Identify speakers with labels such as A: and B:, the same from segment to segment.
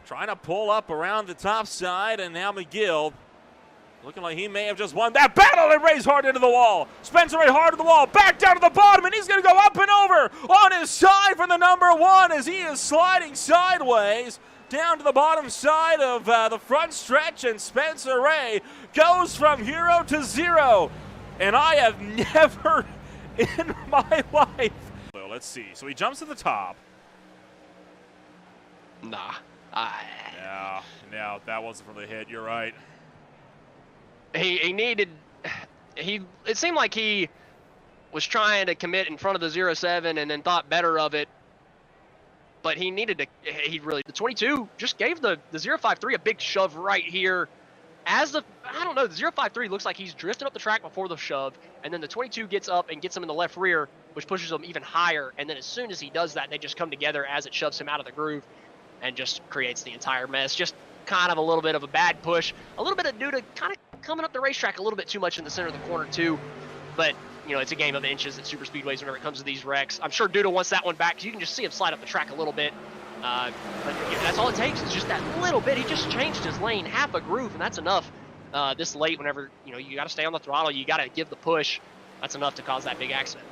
A: trying to pull up around the top side, and now McGill looking like he may have just won that battle, and Ray's hard into the wall. Spencer Ray hard to the wall, back down to the bottom, and he's going to go up and over on his side for the number one as he is sliding sideways down to the bottom side of the front stretch, and Spencer Ray goes from hero to zero. And I have never in my life. Well, let's see. So he jumps to the top.
B: Nah.
A: No, that wasn't from the hit. You're right.
B: It seemed like he was trying to commit in front of the 0-7 and then thought better of it. But he needed to, the 22 just gave the 0.53 a big shove right here. I don't know, the 0.53 looks like he's drifting up the track before the shove, and then the 22 gets up and gets him in the left rear, which pushes him even higher. And then as soon as he does that, they just come together as it shoves him out of the groove and just creates the entire mess. Just kind of a little bit of a bad push, a little bit of due to kind of coming up the racetrack a little bit too much in the center of the corner too. But you know, it's a game of inches at super speedways whenever it comes to these wrecks. I'm sure Duda wants that one back because you can just see him slide up the track a little bit. But that's all it takes is just that little bit. He just changed his lane half a groove, and that's enough. This late, whenever you got to stay on the throttle, you got to give the push. That's enough to cause that big accident.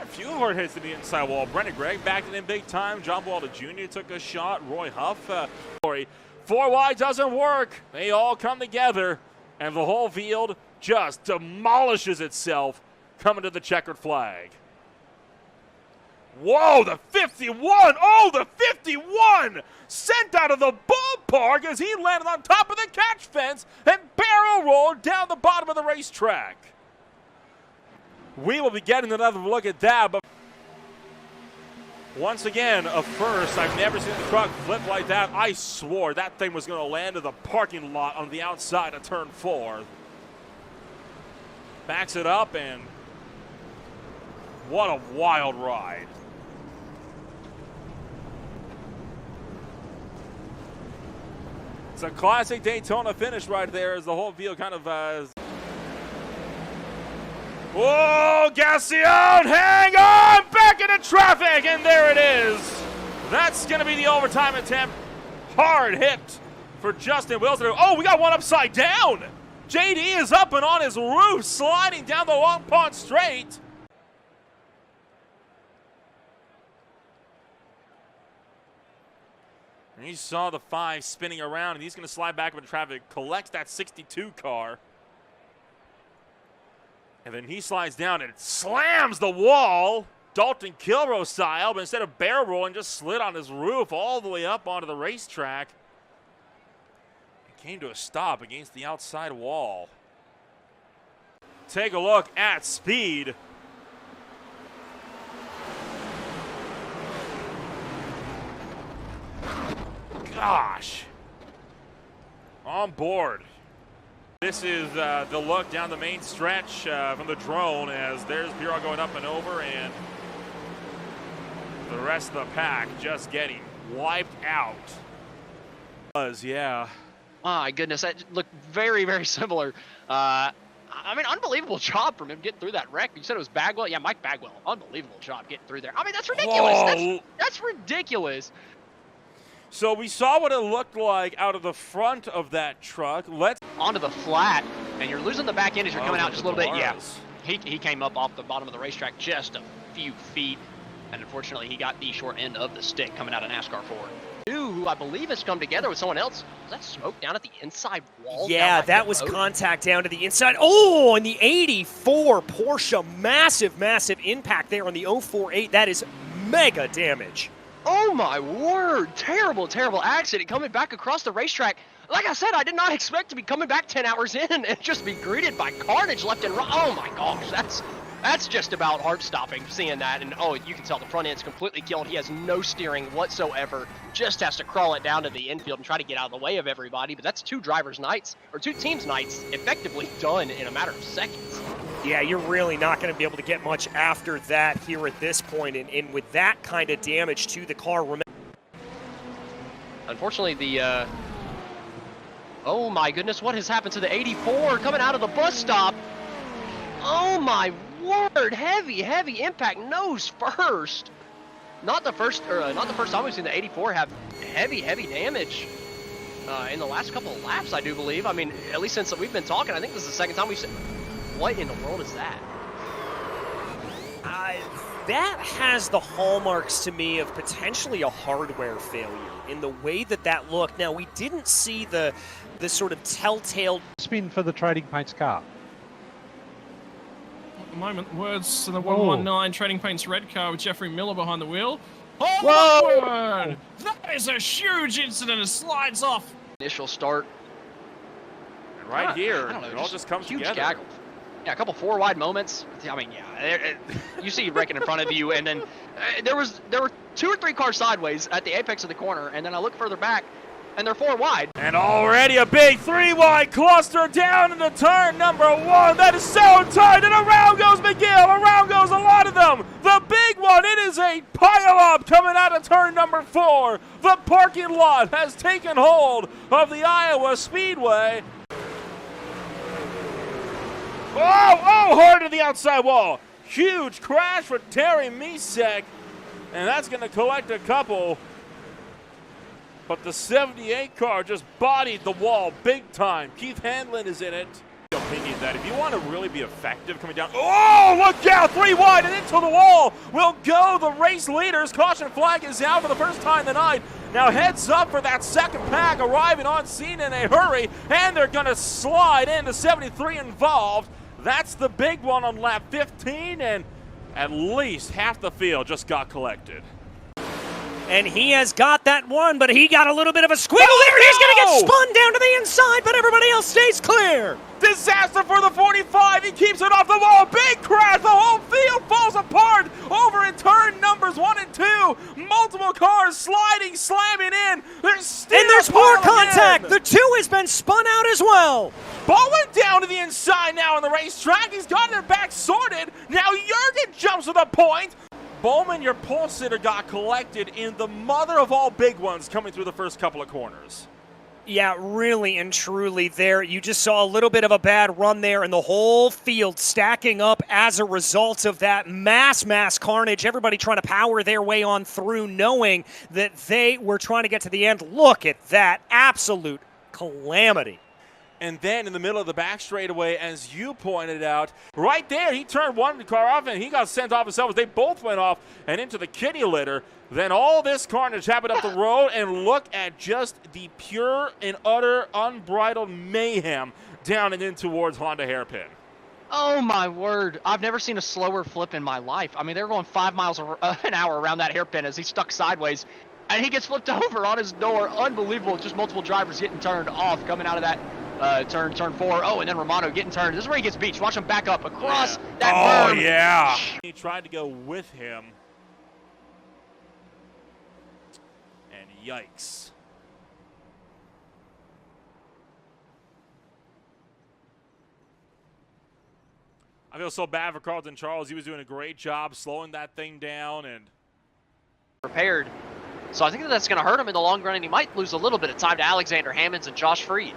A: A few hard hits to the inside wall. Brendan Gregg backed it in big time. John Walter Jr. took a shot. Roy Huff. 4 wide doesn't work. They all come together, and the whole field just demolishes itself coming to the checkered flag. Whoa, the 51! Oh, the 51! Sent out of the ballpark as he landed on top of the catch fence and barrel rolled down the bottom of the racetrack. We will be getting another look at that, but once again, a first. I've never seen the truck flip like that. I swore that thing was going to land in the parking lot on the outside of turn 4. Backs it up, and what a wild ride. It's a classic Daytona finish right there as the whole field kind of whoa, Gassion, hang on, back into traffic, and there it is. That's going to be the overtime attempt. Hard hit for Justin Wilson. Oh, we got one upside down. JD is up and on his roof, sliding down the Long Pond Straight. And you saw the 5 spinning around, and he's going to slide back into traffic, collects that 62 car. And then he slides down and slams the wall, Dalton Kilroe style, but instead of barrel rolling, just slid on his roof all the way up onto the racetrack. It came to a stop against the outside wall. Take a look at speed. Gosh. On board. This is the look down the main stretch from the drone as there's Bureau going up and over, and the rest of the pack just getting wiped out. Yeah.
B: My goodness, that looked very, very similar. I mean, unbelievable job from him getting through that wreck. You said it was Bagwell? Yeah, Mike Bagwell. Unbelievable job getting through there. I mean, that's ridiculous. That's ridiculous.
A: So we saw what it looked like out of the front of that truck.
B: Onto the flat, and you're losing the back end as you're coming out just a little bit. Yeah, he came up off the bottom of the racetrack just a few feet, and unfortunately he got the short end of the stick coming out of NASCAR 4. Who I believe has come together with someone else. Was that smoke down at the inside wall?
C: Yeah, that was contact down to the inside. Oh, and the 84 Porsche, massive, massive impact there on the 048. That is mega damage.
B: Oh my word, terrible, terrible accident coming back across the racetrack. Like I said, I did not expect to be coming back 10 hours in and just be greeted by carnage left and right. Oh my gosh, that's just about heart-stopping seeing that. And oh, you can tell the front end's completely killed. He has no steering whatsoever, just has to crawl it down to the infield and try to get out of the way of everybody. But that's 2 drivers' nights, or 2 teams' nights, effectively done in a matter of seconds.
C: Yeah, you're really not going to be able to get much after that here at this point, and with that kind of damage to the car.
B: Unfortunately, the oh my goodness, what has happened to the 84 coming out of the bus stop? Oh my word, heavy impact, nose first. Not the first time we've seen the 84 have heavy damage. in the last couple of laps, I do believe. I mean, at least since we've been talking, I think this is the second time we've seen. What in the world is that?
C: That has the hallmarks to me of potentially a hardware failure in the way that looked. Now, we didn't see the sort of telltale
D: spin for the Trading Paints car.
E: At the moment, words to the 119 Trading Paints red car with Jeffrey Miller behind the wheel. Oh
B: Whoa!
E: my word! That is a huge incident. It slides off.
B: Initial start.
A: And right here,
B: I don't know,
A: it all just comes
B: huge
A: together.
B: gaggle. Yeah, a couple 4-wide moments. I mean, yeah, you see wrecking in front of you, and then there were 2 or 3 cars sideways at the apex of the corner, and then I look further back, and they're 4 wide.
A: And already a big 3-wide cluster down into turn number 1. That is so tight, and around goes McGill. Around goes a lot of them. The big one, it is a pile-up coming out of turn number 4. The parking lot has taken hold of the Iowa Speedway. Oh, hard to the outside wall. Huge crash for Terry Misek, and that's going to collect a couple. But the 78 car just bodied the wall big time. Keith Hanlon is in it. Opinion that if you want to really be effective coming down, oh, look out, 3 wide and into the wall will go the race leaders. Caution flag is out for the first time tonight. Now heads up for that second pack arriving on scene in a hurry, and they're going to slide into 73 involved. That's the big one on lap 15, and at least half the field just got collected.
C: And he has got that one, but he got a little bit of a squiggle there. He's going to get spun down to the inside, but everybody else stays clear.
A: Disaster for the 45. He keeps it off the wall. Big crash. The whole field falls apart over in turn numbers 1 and 2. Multiple cars sliding, slamming in.
C: There's more contact. The 2 has been spun out as well.
A: Bowling down to the inside now on the racetrack. He's got it back sorted. Now Jurgen jumps to the point. Bowman, your pole sitter, got collected in the mother of all big ones coming through the first couple of corners.
C: Yeah, really and truly there. You just saw a little bit of a bad run there, and the whole field stacking up as a result of that mass carnage. Everybody trying to power their way on through, knowing that they were trying to get to the end. Look at that absolute calamity.
A: And then in the middle of the back straightaway, as you pointed out, right there, he turned one car off and he got sent off himself. They both went off and into the kitty litter. Then all this carnage happened up the road, and look at just the pure and utter unbridled mayhem down and in towards Honda Hairpin.
B: Oh my word. I've never seen a slower flip in my life. I mean, they were going 5 miles an hour around that hairpin as he stuck sideways, and he gets flipped over on his door. Unbelievable. Just multiple drivers getting turned off coming out of that turn 4. Oh, and then Romano getting turned. This is where he gets beached. Watch him back up across that berm.
A: Oh, yeah. He tried to go with him. And yikes. I feel so bad for Carlton Charles. He was doing a great job slowing that thing down and
B: prepared. So I think that's going to hurt him in the long run, and he might lose a little bit of time to Alexander Hammonds and Josh Freed.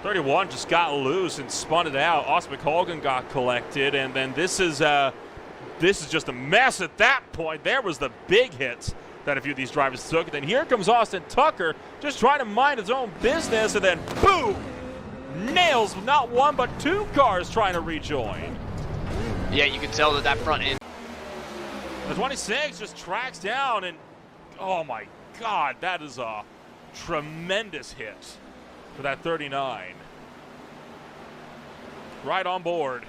A: 31 just got loose and spun it out. Austin McColgan got collected, and then this is just a mess at that point. There was the big hits that a few of these drivers took. And then here comes Austin Tucker just trying to mind his own business, and then boom! Nails not 1 but 2 cars trying to rejoin.
B: Yeah, you can tell that front end.
A: The 26 just tracks down, and oh my God, that is a tremendous hit for that 39. Right on board.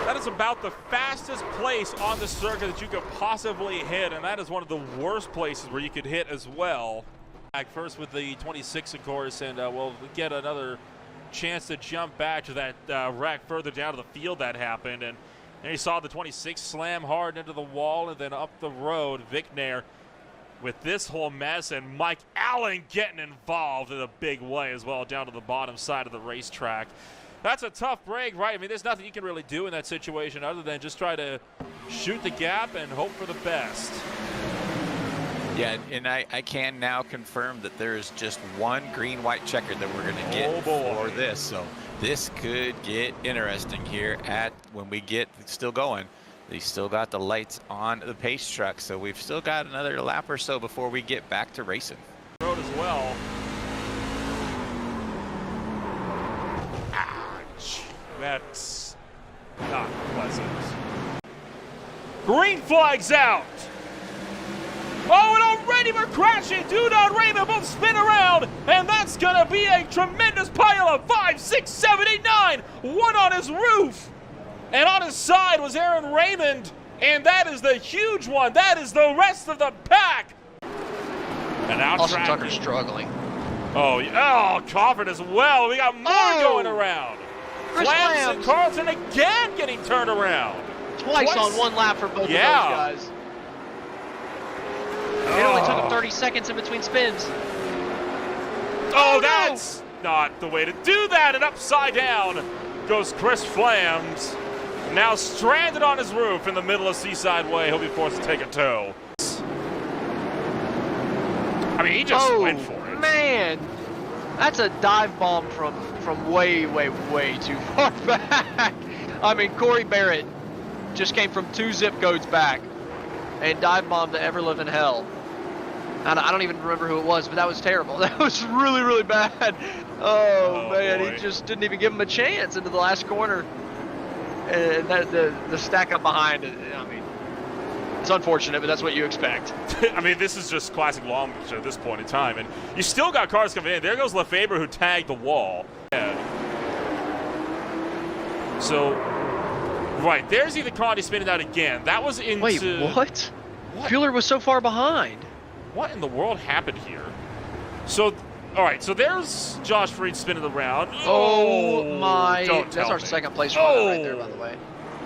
A: That is about the fastest place on the circuit that you could possibly hit, and that is one of the worst places where you could hit as well. Back first with the 26, of course, and we'll get another chance to jump back to that wreck further down to the field that happened. And there you saw the 26 slam hard into the wall, and then up the road, Vic Nair with this whole mess, and Mike Allen getting involved in a big way as well down to the bottom side of the racetrack. That's a tough break, right? I mean, there's nothing you can really do in that situation other than just try to shoot the gap and hope for the best.
F: Yeah, and I can now confirm that there is just one green-white checker that we're going to get for this. So this could get interesting here when we get still going. They still got the lights on the pace truck, so we've still got another lap or so before we get back to racing.
A: Road as well. Ouch. That's not pleasant. Green flag's out. Oh, and already we're crashing. Dude and Raymond both spin around, and that's gonna be a tremendous pile of 5, 6, 7, 8, 9. One on his roof, and on his side was Aaron Raymond, and that is the huge one. That is the rest of the pack. And now
B: Austin Tucker's struggling.
A: Oh, Coffin as well. We got more going around.
B: Chris
A: Flams and
B: Flams.
A: Carlton again getting turned around.
B: Twice on one lap for both of those guys. It only took him 30 seconds in between spins.
A: Oh, that's not the way to do that. And upside down goes Chris Flams. Now stranded on his roof in the middle of Seaside Way. He'll be forced to take a tow. I mean, he just went for it.
B: Man, that's a dive bomb from way, way, way too far back. I mean, Corey Barrett just came from 2 zip codes back and dive bombed the ever living hell. I don't even remember who it was, but that was terrible. That was really, really bad. Oh man,
A: boy.
B: He just didn't even give him a chance into the last corner. And the stack up behind, I mean, it's unfortunate, but that's what you expect.
A: I mean, this is just classic long at this point in time. And you still got cars coming in. There goes Lefebvre, who tagged the wall. Yeah. So, right, there's either Conti spinning out again. That was into...
B: Wait, what? Bueller was so far behind.
A: What in the world happened here? So, all right, so there's Josh Freed spinning around.
B: Oh my!
A: Don't
B: That's
A: tell
B: our
A: me.
B: second place runner right there, by the way.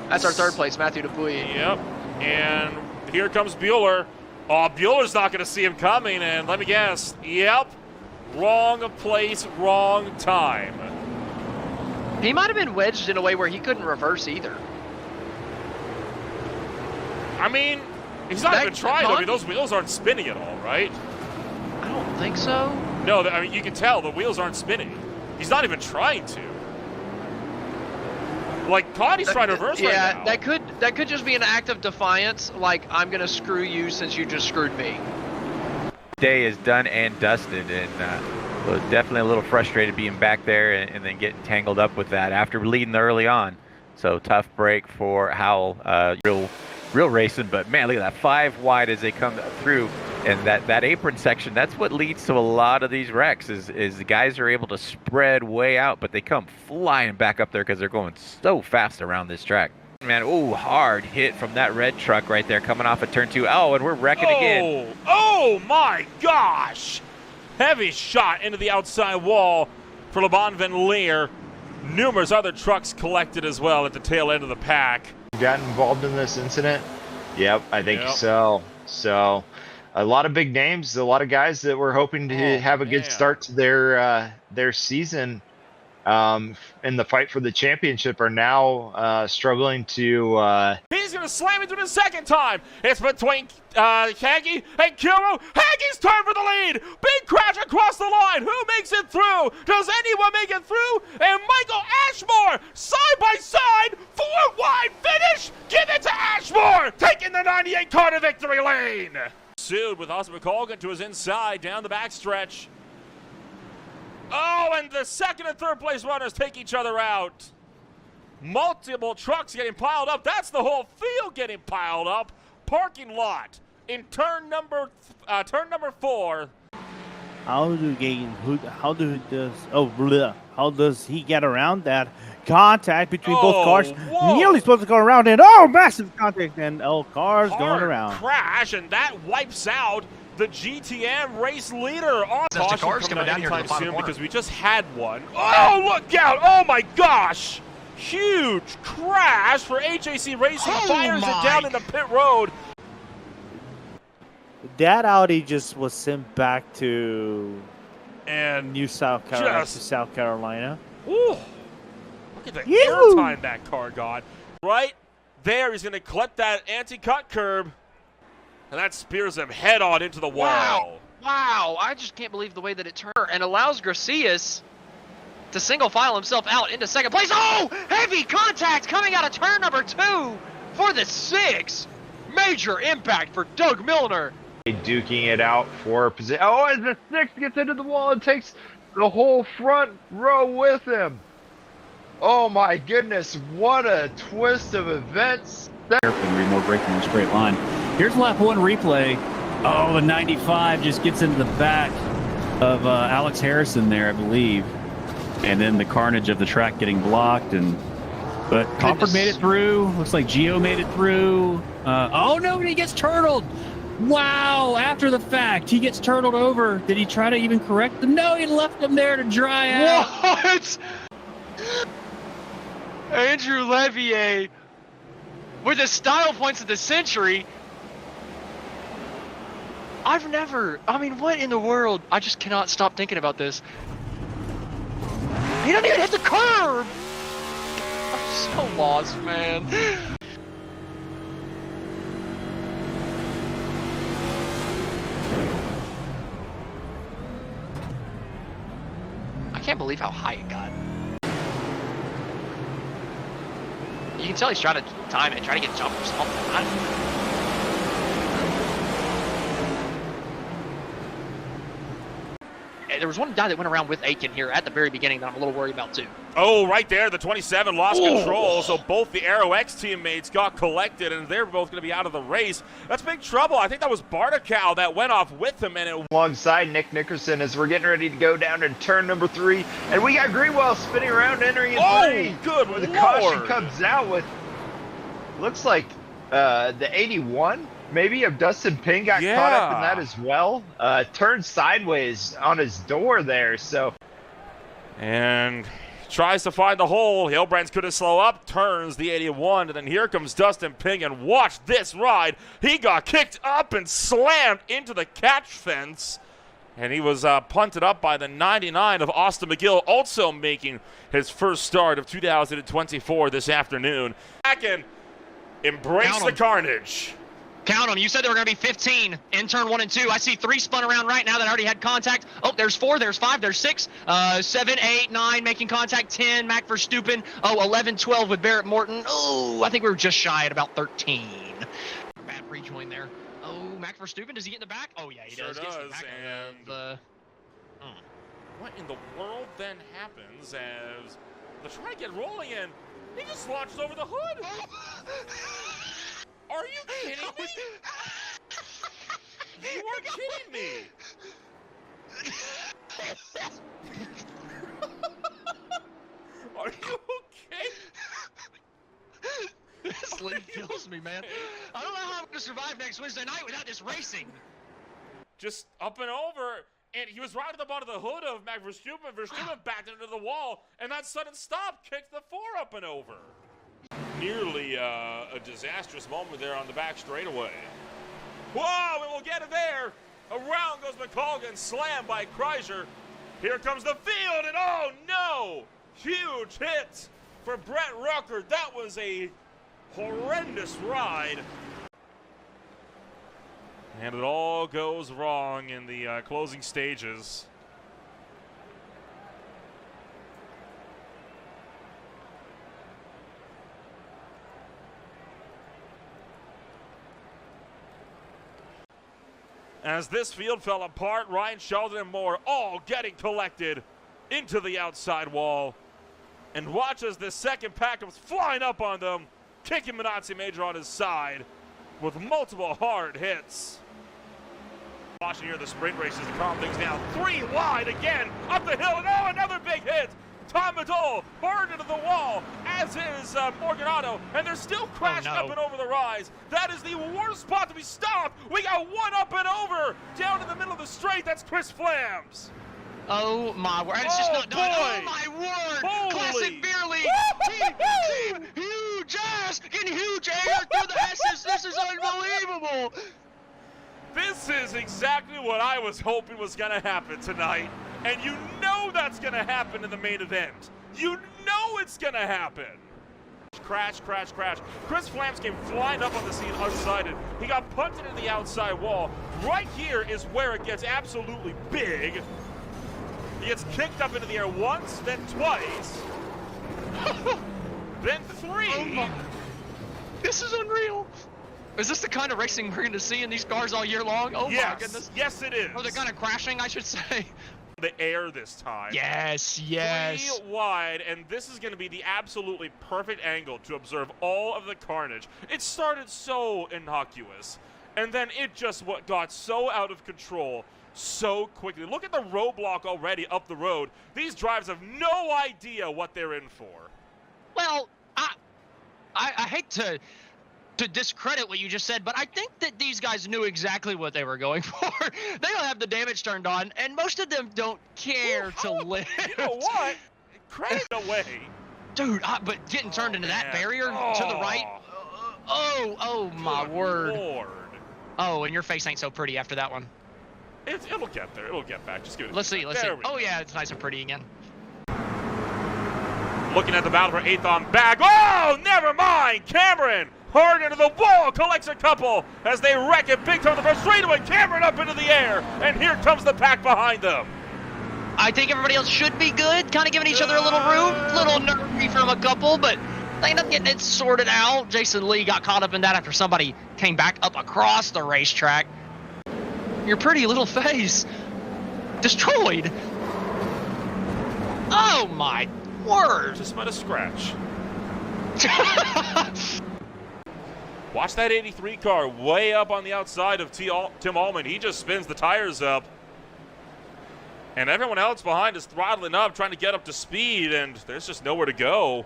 B: That's our third place, Matthew Dupuy.
A: Yep, and here comes Bueller. Oh, Bueller's not going to see him coming, and let me guess. Yep, wrong place, wrong time.
B: He might have been wedged in a way where he couldn't reverse either.
A: I mean, he's not even trying. I mean, those wheels aren't spinning at all, right?
B: I don't think so.
A: No, I mean, you can tell the wheels aren't spinning. He's not even trying to. Like, Conti's trying to reverse right now.
B: Yeah, that could just be an act of defiance, like, I'm going to screw you since you just screwed me.
G: Day is done and dusted, and was definitely a little frustrated being back there and then getting tangled up with that after leading early on. So tough break for Howell, real racing, but man, look at that 5 wide as they come through, and that apron section, that's what leads to a lot of these wrecks is the guys are able to spread way out, but they come flying back up there because they're going so fast around this track. Man, oh, hard hit from that red truck right there coming off of turn 2. Oh, and we're wrecking again.
A: Oh my gosh! Heavy shot into the outside wall for LeBon Van Leer. Numerous other trucks collected as well at the tail end of the pack.
H: Got involved in this incident? Yep, I think so. So, a lot of big names, a lot of guys that were hoping to have a good start to their season in the fight for the championship are now struggling to...
A: He's going to slam into the second time. It's between Haggy and Kiro. Haggy's turn for the lead. Big crash across the line. Who makes it through? Does anyone make it through? And Michael Ashmore, side by side, 4 wide finish. Give it to Ashmore, taking the 98 car to victory lane. Pursued with Austin McColgan to his inside down the backstretch. Oh, and the second and third place runners take each other out. Multiple trucks getting piled up. That's the whole field getting piled up. Parking lot in turn number 4.
I: How does he get around that contact between both cars? Nearly supposed to go around, and massive contact, and cars going around.
A: Crash, and that wipes out the GTM race leader.
B: Caution coming down here to the final
A: soon
B: corner.
A: because we just had one. Oh, look out! Oh my gosh! Huge crash for HAC Racing. Fires it down into pit road.
I: That Audi just was sent back to
A: And
I: South Carolina.
A: ooh, look at the airtime that car got. Right there, he's going to collect that anti-cut curb. And that spears him head on into the wall.
B: Wow, I just can't believe the way that it turned and allows Gracias to single file himself out into second place. Oh, heavy contact coming out of turn number 2 for the 6. Major impact for Doug Milner.
H: Duking it out for position. Oh, as the 6 gets into the wall and takes the whole front row with him. Oh my goodness, what a twist of events.
J: More braking in a straight line. Here's lap 1 replay. Oh, the 95 just gets into the back of Alex Harrison there, I believe. And then the carnage of the track getting blocked. But Crawford made it through. Looks like Gio made it through. Oh, no, he gets turtled. Wow, after the fact, he gets turtled over. Did he try to even correct him? No, he left him there to dry out.
B: What? Andrew Levier with the style points of the century. I mean, what in the world? I just cannot stop thinking about this. He doesn't even hit the curb. I'm so lost, man. I can't believe how high it got. You can tell he's trying to time it, trying to get jump or something. I don't know. There was one guy that went around with Aiken here at the very beginning that I'm a little worried about too.
A: Oh, right there, the 27 lost control, so both the Aero X teammates got collected, and they're both going to be out of the race. That's big trouble. I think that was Barticow that went off with him, and it...
H: Alongside Nick Nickerson as we're getting ready to go down to turn number 3, and we got Greenwell spinning around, entering in 3.
A: Good
H: where the
A: Lord.
H: caution comes out with, looks like the 81. Maybe if Dustin Ping got caught up in that as well. Turned sideways on his door there, so.
A: And tries to find the hole. Hilbrand's couldn't slow up, turns the 81, and then here comes Dustin Ping, and watch this ride. He got kicked up and slammed into the catch fence, and he was punted up by the 99 of Austin McGill, also making his first start of 2024 this afternoon. Back and embrace the carnage.
B: Count them. You said there were going to be 15 in turn 1 and 2. I see 3 spun around right now that already had contact. Oh, there's 4, there's 5, there's 6, 7, 8, 9 making contact, 10, Mac Verstappen. Oh, 11, 12 with Barrett Morton. Oh, I think we were just shy at about 13. Bad rejoin there. Oh, Mac Verstappen, does he get in the back? Oh, yeah, he
A: sure
B: does.
A: And what in the world then happens as they're trying to get rolling in? He just launched over the hood. Are you kidding me? You are kidding me. Are you okay?
B: This league kills me, man. I don't know how I'm going to survive next Wednesday night without this racing.
A: Just up and over, and he was right at the bottom of the hood of Mac Verstappen. Verstappen backed into the wall, and that sudden stop kicked the 4 up and over. Nearly a disastrous moment there on the back straightaway. Whoa, we will get it there. Around goes McColgan, slammed by Kreischer. Here comes the field, and oh no! Huge hit for Brett Rucker. That was a horrendous ride. And it all goes wrong in the closing stages. As this field fell apart, Ryan Sheldon and Moore all getting collected into the outside wall. And watch as this second pack comes flying up on them, kicking Minazzi Major on his side with multiple hard hits. Watching here the sprint races to calm things down. 3 wide again, up the hill, and oh, another big hit. Tom Madole burned into the wall, as is Morganato, and they're still crashing up and over the rise. That is the worst spot to be stopped. We got one up and over down in the middle of the straight. That's Chris Flams.
B: Oh my word! It's just not done. Oh my word!
A: Holy.
B: Classic Beer League. Team huge ass getting huge air through the S's. This is unbelievable.
A: This is exactly what I was hoping was going to happen tonight. And you know that's going to happen in the main event. You know it's going to happen. Crash, crash, crash. Chris Flams came flying up on the scene unsighted. He got punted into the outside wall. Right here is where it gets absolutely big. He gets kicked up into the air once, then twice, then 3.
B: This is unreal. Is this the kind of racing we're going to see in these cars all year long? Oh
A: yes.
B: my goodness.
A: Yes, it is.
B: Or they're kind of crashing, I should say.
A: The air this time.
B: Yes, yes.
A: 3 wide, and this is going to be the absolutely perfect angle to observe all of the carnage. It started so innocuous, and then it just got so out of control so quickly. Look at the roadblock already up the road. These drivers have no idea what they're in for.
B: Well, I hate to discredit what you just said, but I think that these guys knew exactly what they were going for. They don't have the damage turned on, and most of them don't care to live.
A: You know what? Credit away.
B: Dude, but getting turned into that barrier to the right. Oh my word.
A: Lord.
B: Oh, and your face ain't so pretty after that one.
A: It'll get there. It'll get back. Just give it.
B: Let's see. Let's see.
A: There we
B: Oh
A: go.
B: yeah, it's nice and pretty again.
A: Looking at the battle for 8th on back. Oh, never mind. Cameron hard into the wall, collects a couple as they wreck it big time on the front straightaway. Cameron up into the air, and here comes the pack behind them.
B: I think everybody else should be good, kind of giving each other a little room. A little nervy from a couple, but they end up getting it sorted out. Jason Lee got caught up in that after somebody came back up across the racetrack. Your pretty little face destroyed. Oh my word.
A: Just about a scratch. Watch that 83 car way up on the outside of Tim Allman. He just spins the tires up. And everyone else behind is throttling up, trying to get up to speed, and there's just nowhere to go.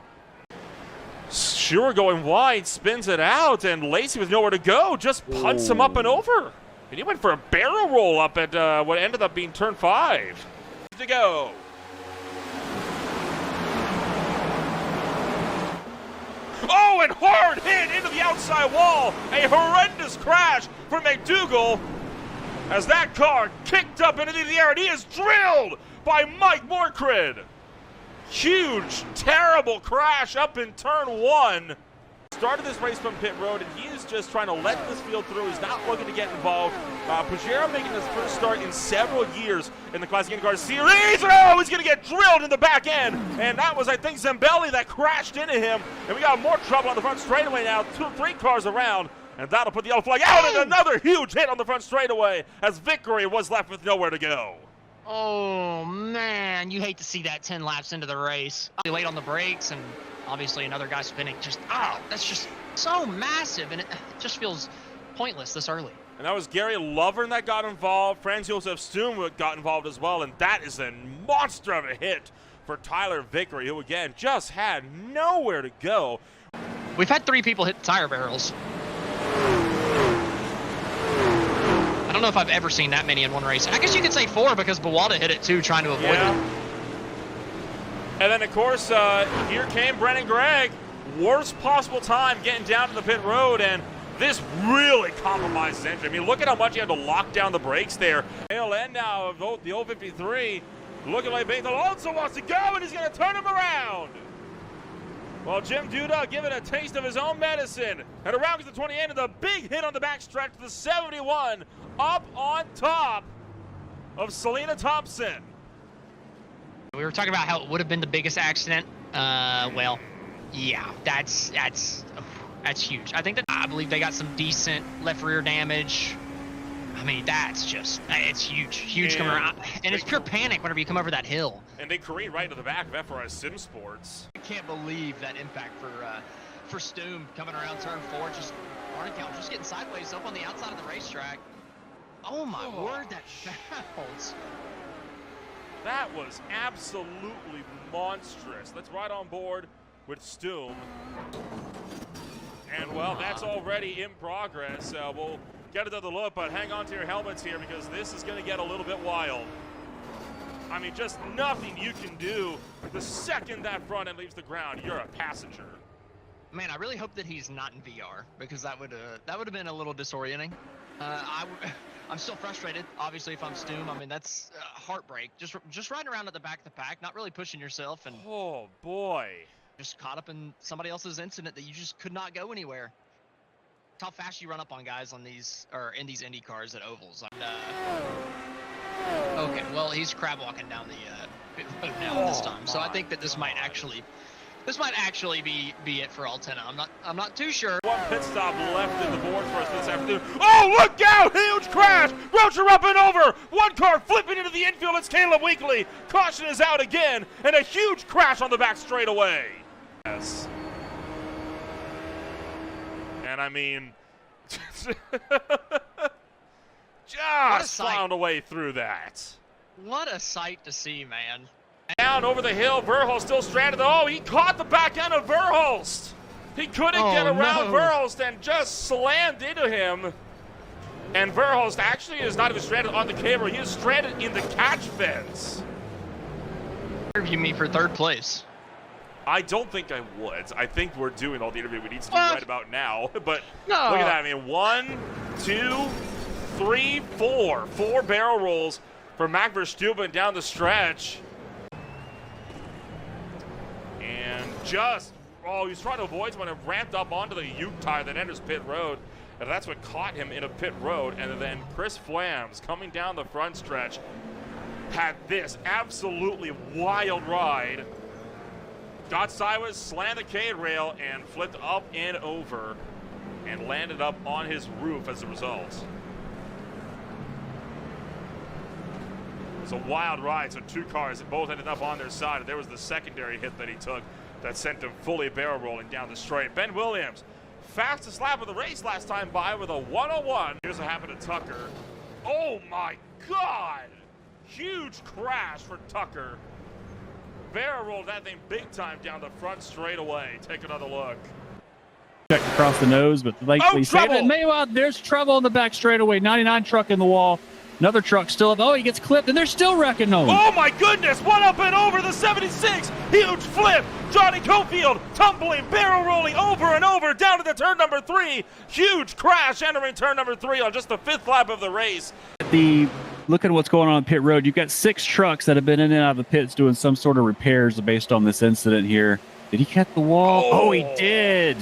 A: Sure going wide, spins it out, and Lacey with nowhere to go just punts him up and over. And he went for a barrel roll up at what ended up being turn 5. To go. Oh, and hard hit into the outside wall. A horrendous crash for McDougall as that car kicked up into the air, and he is drilled by Mike Morcrid. Huge, terrible crash up in turn 1. Started this race from pit road, and he is just trying to let this field through. He's not looking to get involved. Pajero making his first start in several years in the Classic IndyCar Series. Oh, he's going to get drilled in the back end. And that was, I think, Zambelli that crashed into him. And we got more trouble on the front straightaway now. 2-3 cars around. And that'll put the yellow flag out, and another huge hit on the front straightaway as Vickery was left with nowhere to go.
B: Oh man, you hate to see that 10 laps into the race. Late on the brakes, and obviously another guy spinning. That's just so massive, and it just feels pointless this early.
A: And that was Gary Lovern that got involved. Franz Josef Stum got involved as well, and that is a monster of a hit for Tyler Vickery, who again just had nowhere to go.
B: We've had 3 people hit the tire barrels. I don't know if I've ever seen that many in one race. I guess you could say 4 because Bawada hit it too, trying to avoid it.
A: And then, of course, here came Brennan Gregg. Worst possible time getting down to the pit road, and this really compromised his engine. I mean, look at how much he had to lock down the brakes there. Tail end now of the 053. Looking like Bethel also wants to go, and he's going to turn him around. Well, Jim Duda giving a taste of his own medicine. And around to the 28, and the big hit on the backstretch to the 71 up on top of Selena Thompson.
B: We were talking about how it would have been the biggest accident. Well, yeah, that's huge. I believe they got some decent left rear damage. I mean, that's just, it's huge coming around. And it's pure panic whenever you come over that hill.
A: And they careen right into the back of FRS Sim Sports.
B: I can't believe that impact for Stum coming around turn 4, just Arnickel just getting sideways up on the outside of the racetrack. Oh my word, that bounce.
A: That was absolutely monstrous. Let's ride on board with Stum. And well, that's already in progress. We'll get another look, but hang on to your helmets here because this is going to get a little bit wild. I mean, just nothing you can do. The second that front end leaves the ground, you're a passenger.
B: Man, I really hope that he's not in VR because that would have been a little disorienting. I'm still frustrated. Obviously, if I'm Stum, I mean that's heartbreak. Just riding around at the back of the pack, not really pushing yourself, and
A: oh boy,
B: just caught up in somebody else's incident that you just could not go anywhere. How fast you run up on guys on these or in these Indy cars at ovals. Okay, well he's crab walking down the pit road now this time, so I think that this might actually This might actually be it for Altena. I'm not too sure.
A: One pit stop left in the board for us this afternoon. Oh, look out! Huge crash! Rocher up and over! One car flipping into the infield. It's Caleb Weekly. Caution is out again, and a huge crash on the back straightaway. Yes. And I mean, just found a way through that.
B: What a sight to see, man.
A: Down over the hill, Verhulst still stranded. Oh, he caught the back end of Verhulst. He couldn't get around Verhulst and just slammed into him. And Verhulst actually is not even stranded on the camera. He is stranded in the catch fence.
B: Interview me for third place.
A: I don't think I would. I think we're doing all the interview we need to do right about now. But look at that. I mean, 1, 2, 3, 4. 4 barrel rolls for Mac Verstappen down the stretch. And just, he's trying to avoid when it ramped up onto the Ute tire that enters pit road. And that's what caught him in a pit road. And then Chris Flams coming down the front stretch had this absolutely wild ride. Got sideways, slammed the K rail, and flipped up and over and landed up on his roof as a result. It was a wild ride, so 2 cars that both ended up on their side. And there was the secondary hit that he took that sent him fully barrel rolling down the straight. Ben Williams, fastest lap of the race last time by with a 101. Here's what happened to Tucker. Oh my God! Huge crash for Tucker. Barrel rolled that thing big time down the front straightaway. Take another look.
J: Check across the nose, but likely saved it. Meanwhile, there's trouble in the back straightaway. 99 truck in the wall. Another truck still up. Oh, he gets clipped, and they're still wrecking him.
A: Oh, my goodness. One up and over the 76. Huge flip. Johnny Cofield tumbling, barrel rolling over and over down to the turn number 3. Huge crash entering turn number 3 on just the 5th lap of the race.
J: Look at what's going on pit road. You've got 6 trucks that have been in and out of the pits doing some sort of repairs based on this incident here. Did he cut the wall? Oh, he did.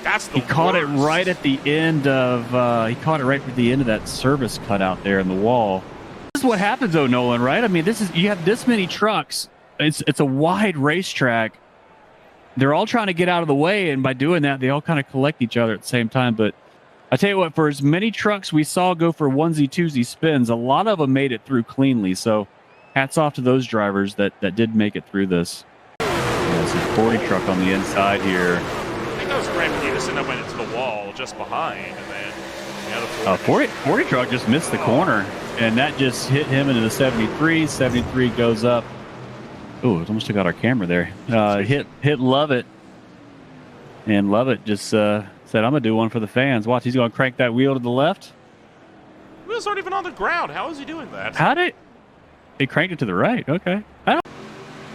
A: That's the
J: He caught it right at the end of that service cutout there in the wall. This is what happens though, Nolan, right? I mean, you have this many trucks. It's a wide racetrack. They're all trying to get out of the way, and by doing that, they all kind of collect each other at the same time. But I tell you what, for as many trucks we saw go for onesie twosie spins, a lot of them made it through cleanly. So hats off to those drivers that did make it through this. There's a 40 truck on the inside here.
A: I think that was Grant Peterson that went into the wall just behind, and then
J: the 40 truck just missed the corner, and that just hit him into the 73. 73 goes up. Oh, it almost took out our camera there. Hit Lovett, and Lovett just said, "I'm gonna do one for the fans." Watch, he's gonna crank that wheel to the left.
A: Wheels aren't even on the ground. How is he doing that?
J: He cranked it to the right? Okay.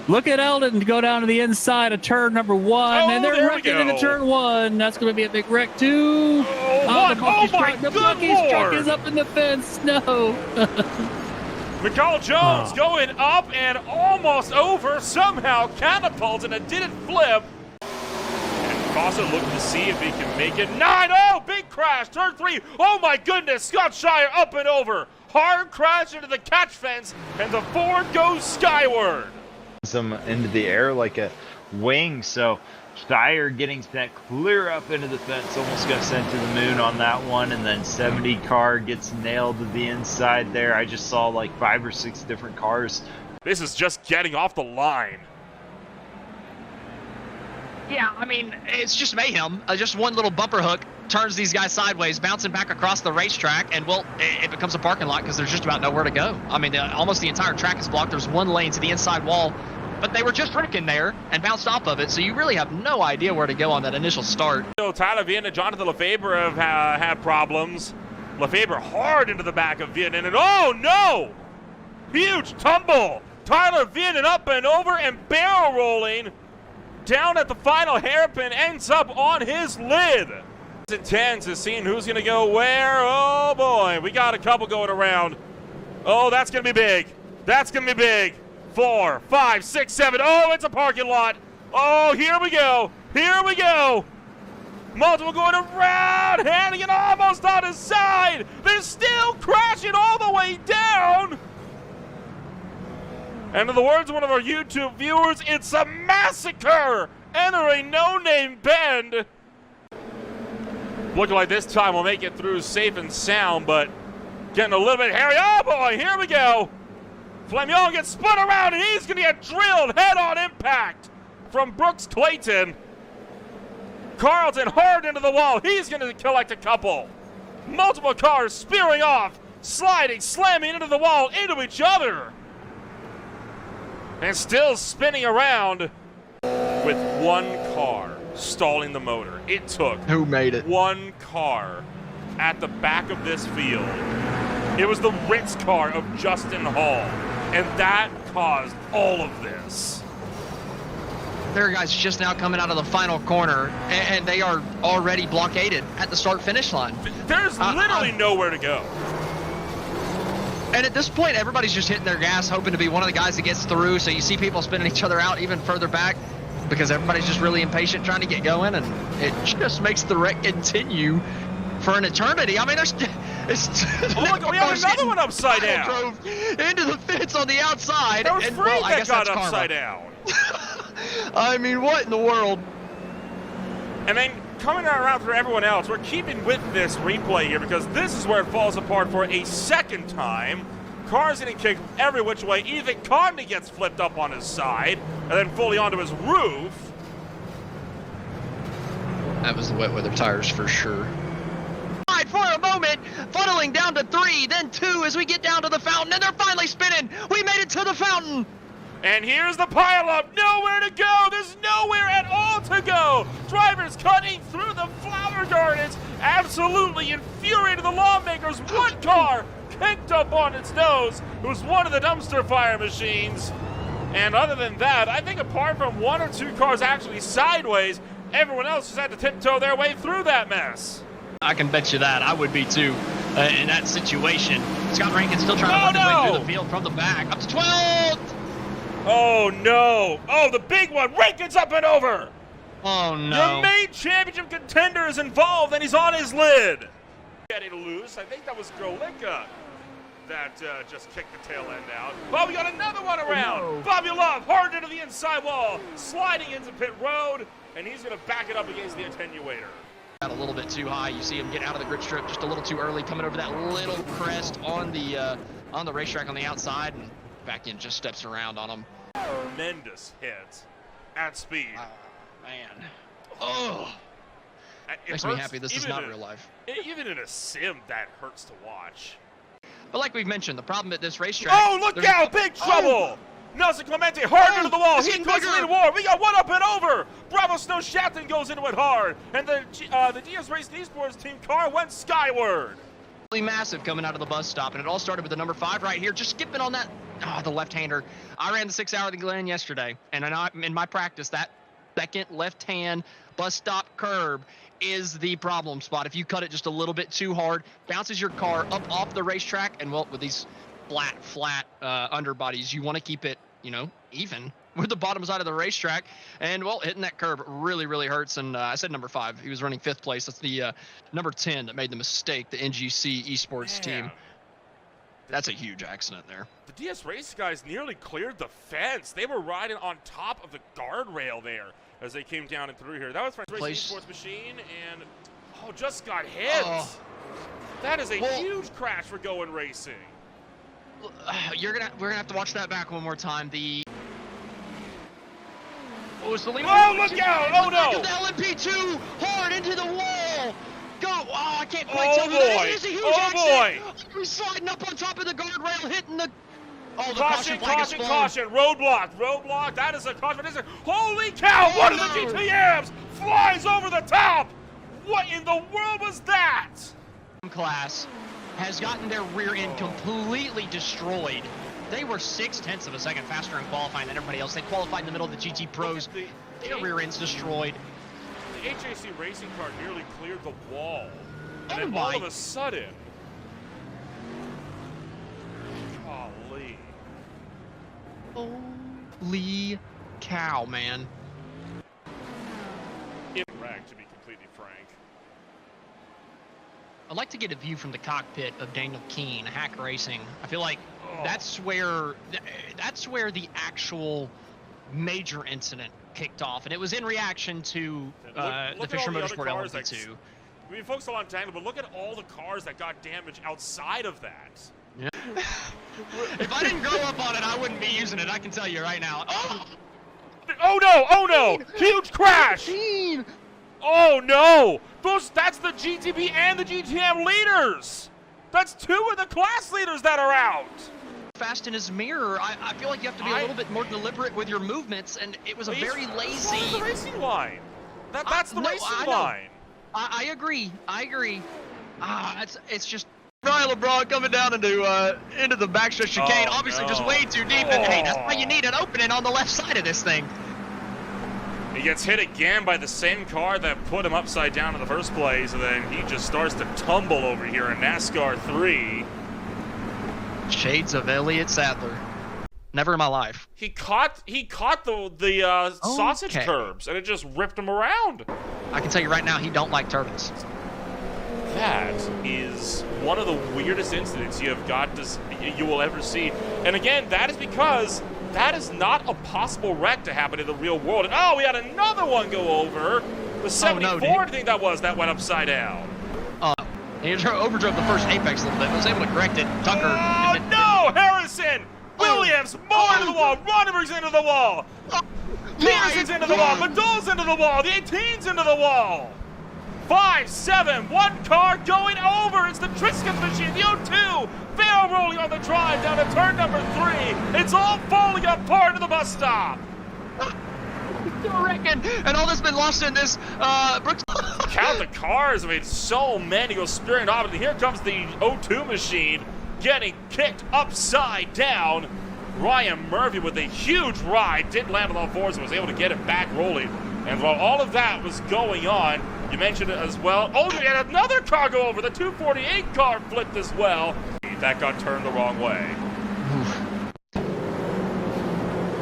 J: Look at Eldon go down to the inside of turn number 1, and they're wrecking into turn 1. That's going to be a big wreck, too. The Bucky's truck is up in the fence. No.
A: McCall Jones going up and almost over, somehow catapulted and didn't flip. And Fawcett looking to see if he can make it. 9-0, big crash, turn 3. Oh my goodness, Scott Shire up and over. Hard crash into the catch fence, and the Ford goes skyward.
H: Them into the air like a wing, so Shire getting sent clear up into the fence, almost got sent to the moon on that one, and then 70 car gets nailed to the inside there. I just saw like 5 or 6 different cars.
A: This is just getting off the line.
B: Yeah, I mean, it's just mayhem. Just one little bumper hook turns these guys sideways, bouncing back across the racetrack, and well, it becomes a parking lot because there's just about nowhere to go. I mean, almost the entire track is blocked. There's one lane to the inside wall, but they were just wrecking there and bounced off of it, so you really have no idea where to go on that initial start.
A: So Tyler Vian and Jonathan Lefebvre have had problems. Lefebvre hard into the back of Vian, and oh no! Huge tumble! Tyler Vian up and over and barrel rolling down at the final hairpin, ends up on his lid. It's intense as seeing who's going to go where. Oh boy, we got a couple going around. Oh, that's going to be big. That's going to be big. 4, 5, 6, 7. Oh, it's a parking lot. Oh, here we go. Here we go. Multiple going around. Hannigan almost on his side. They're still crashing all the way down. And in the words of one of our YouTube viewers, it's a massacre entering no-name bend. Looking like this time we'll make it through safe and sound, but getting a little bit hairy. Oh boy, here we go. Flamion gets spun around and he's gonna get drilled head-on impact from Brooks Clayton. Carlton hard into the wall. He's gonna collect a couple. Multiple cars spearing off, sliding, slamming into the wall, into each other. And still spinning around with one car stalling the motor. It took
B: Who made it?
A: one car at the back of this field. It was the Ritz car of Justin Hall, and that caused all of this.
B: There are guys just now coming out of the final corner, and they are already blockaded at the start-finish line.
A: There's literally nowhere to go.
B: And at this point, everybody's just hitting their gas, hoping to be one of the guys that gets through. So you see people spinning each other out even further back because everybody's just really impatient trying to get going, and it just makes the wreck continue for an eternity. I mean, there's
A: look, we have another one upside down.
B: Drove into the fence on the outside.
A: There was
B: and,
A: Frank
B: I
A: that
B: guess
A: got
B: that's
A: upside
B: karma.
A: down.
B: I mean, what in the world?
A: And then coming around for everyone else, we're keeping with this replay here because this is where it falls apart for a second time. Cars getting kicked every which way. Ethan Condon gets flipped up on his side and then fully onto his roof.
B: That was the wet weather tires for sure. For a moment, funneling down to 3, then 2 as we get down to the fountain, and they're finally spinning. We made it to the fountain.
A: And here's the pileup. Nowhere to go. There's nowhere at all to go. Drivers cutting through the flower gardens. Absolutely infuriated the lawmakers. One car kicked up on its nose. It was one of the dumpster fire machines. And other than that, I think apart from one or two cars actually sideways, everyone else just had to tiptoe their way through that mess.
B: I can bet you that. I would be too in that situation. Scott Rankin still trying to work his way through the field from the back. Up to 12th.
A: Oh, no. Oh, the big one. Rankin's up and over.
B: Oh, no.
A: Your main championship contender is involved, and he's on his lid. Getting loose. I think that was Grolicka that just kicked the tail end out. But we got another one around.
B: Oh, no.
A: Bobby Love hard into the inside wall, sliding into pit road, and he's going to back it up against the attenuator.
B: A little bit too high. You see him get out of the grid strip just a little too early, coming over that little crest on the racetrack on the outside, and back in just steps around on him.
A: Tremendous hit at speed.
B: Man. Oh. Makes me happy this is not real life.
A: Even in a sim, that hurts to watch.
B: But like we've mentioned, the problem at this racetrack...
A: Oh, look out! Big trouble! Nelson Clemente hard into the wall. He puts it in war. We got one up and over. Bravo Snow Shatton goes into it hard. And the DS Racing Esports team car went skyward.
B: Massive coming out of the bus stop, and it all started with the number 5 right here, just skipping on that, the left-hander. I ran the 6-hour of the Glen yesterday, and in my practice, that second left-hand bus stop curb is the problem spot. If you cut it just a little bit too hard, bounces your car up off the racetrack, and well, with these flat underbodies, you want to keep it, even with the bottom side of the racetrack, and well, hitting that curb really, really hurts. And I said number 5. He was running 5th place. That's the number 10 that made the mistake, the NGC Esports team. That's a huge accident there.
A: The DS Race guys nearly cleared the fence. They were riding on top of the guardrail there as they came down and through here. That was for Racing Esports machine, and just got hit. That is a huge crash for Going Racing.
B: We're gonna have to watch that back one more time. It's the
A: oh, look out! Oh no!
B: The LMP2 hard into the wall. Go! Oh, I can't quite tell you that. It is a huge accident. He's sliding up on top of the guardrail, hitting the. Oh, the caution flag is flown.
A: Caution! Roadblock! That is a caution. Holy cow! One of the GTMs flies over the top. What in the world was that?
B: Class has gotten their rear end completely destroyed. They were 0.6 of a second faster in qualifying than everybody else. They qualified in the middle of the GT Pros. Their rear end's destroyed.
A: The HAC racing car nearly cleared the wall. And then
B: my.
A: All of a sudden... Golly.
B: Holy cow, man.
A: Wreck, to be completely frank.
B: I'd like to get a view from the cockpit of Daniel Keene, Hack Racing. I feel like that's where the actual major incident kicked off, and it was in reaction to
A: Look
B: the
A: at all
B: Fisher
A: the other
B: Motorsport
A: cars
B: LMP2.
A: We focus a lot on tangle, but look at all the cars that got damaged outside of that.
B: Yeah. If I didn't grow up on it, I wouldn't be using it. I can tell you right now. Oh!
A: Oh no! Oh no! Huge crash! Oh no! That's the GTB and the GTM leaders! That's 2 of the class leaders that are out!
B: Fast in his mirror. I feel like you have to be a little bit more deliberate with your movements, and it was a very lazy...
A: That's the racing line. That's the racing line.
B: I agree. It's just Brian LeBron coming down into the backstretch chicane, obviously just way too deep, and hey, that's why you need an opening on the left side of this thing.
A: He gets hit again by the same car that put him upside down in the first place, and then he just starts to tumble over here in NASCAR 3.
B: Shades of Elliott Sadler. Never in my life.
A: He caught the sausage curbs, and it just ripped him around.
B: I can tell you right now, he don't like turbines.
A: That is one of the weirdest incidents you will ever see. And again, that is because that is not a possible wreck to happen in the real world. And we had another one go over. The 74, I think that went upside down.
B: He overdrove the first apex a little bit, was able to correct it. Tucker.
A: Oh, no! Harrison! Williams! Moore into the wall! Ronenberg's into the wall! Peterson's into the wall! Madol's into the wall! The 18's into the wall! 5, 7, 1 car going over! It's the Triscuit machine, the O2! Fail rolling on the drive down to turn number 3! It's all falling apart at the bus stop!
B: And all that's been lost in this, Brooks.
A: Count the cars, I mean, so many go spearing off, and here comes the O2 machine getting kicked upside down. Ryan Murphy with a huge ride, did land on all fours and was able to get it back rolling. And while all of that was going on, you mentioned it as well. Oh, we had another car go over. The 248 car flipped as well. That got turned the wrong way.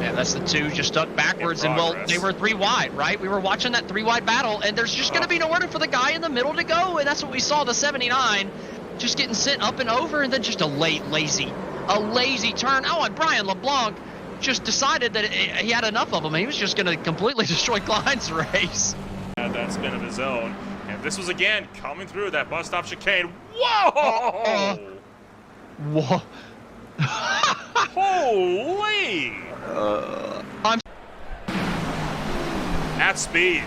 B: Yeah, that's the 2 just stuck backwards, and well, they were 3 wide, right? We were watching that 3 wide battle, and there's just going to be nowhere for the guy in the middle to go, and that's what we saw, the 79, just getting sent up and over, and then just a lazy turn. Oh, and Brian LeBlanc just decided that he had enough of them. He was just going to completely destroy Klein's race.
A: Had that spin of his own, and this was again coming through that bus stop chicane. Whoa!
B: Whoa!
A: Holy! At speed.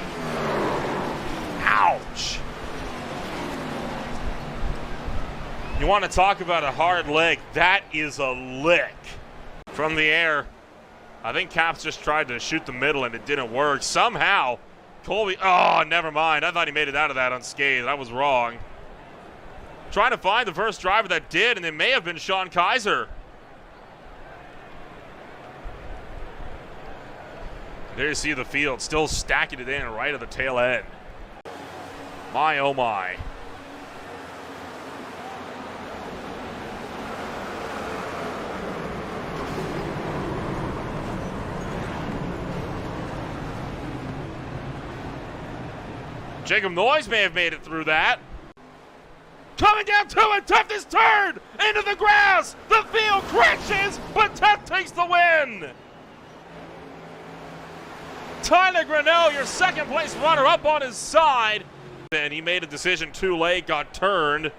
A: Ouch! You want to talk about a hard leg? That is a lick. From the air, I think Caps just tried to shoot the middle and it didn't work. Somehow, Colby, never mind. I thought he made it out of that unscathed. I was wrong. Trying to find the first driver that did, and it may have been Sean Kaiser. There you see the field still stacking it in right at the tail end. My, oh my. Jacob Noyes may have made it through that. Coming down to it, Tuft is turned into the grass. The field crashes, but Tuft takes the win. Tyler Grinnell, your second place runner, up on his side. And he made a decision too late, got turned.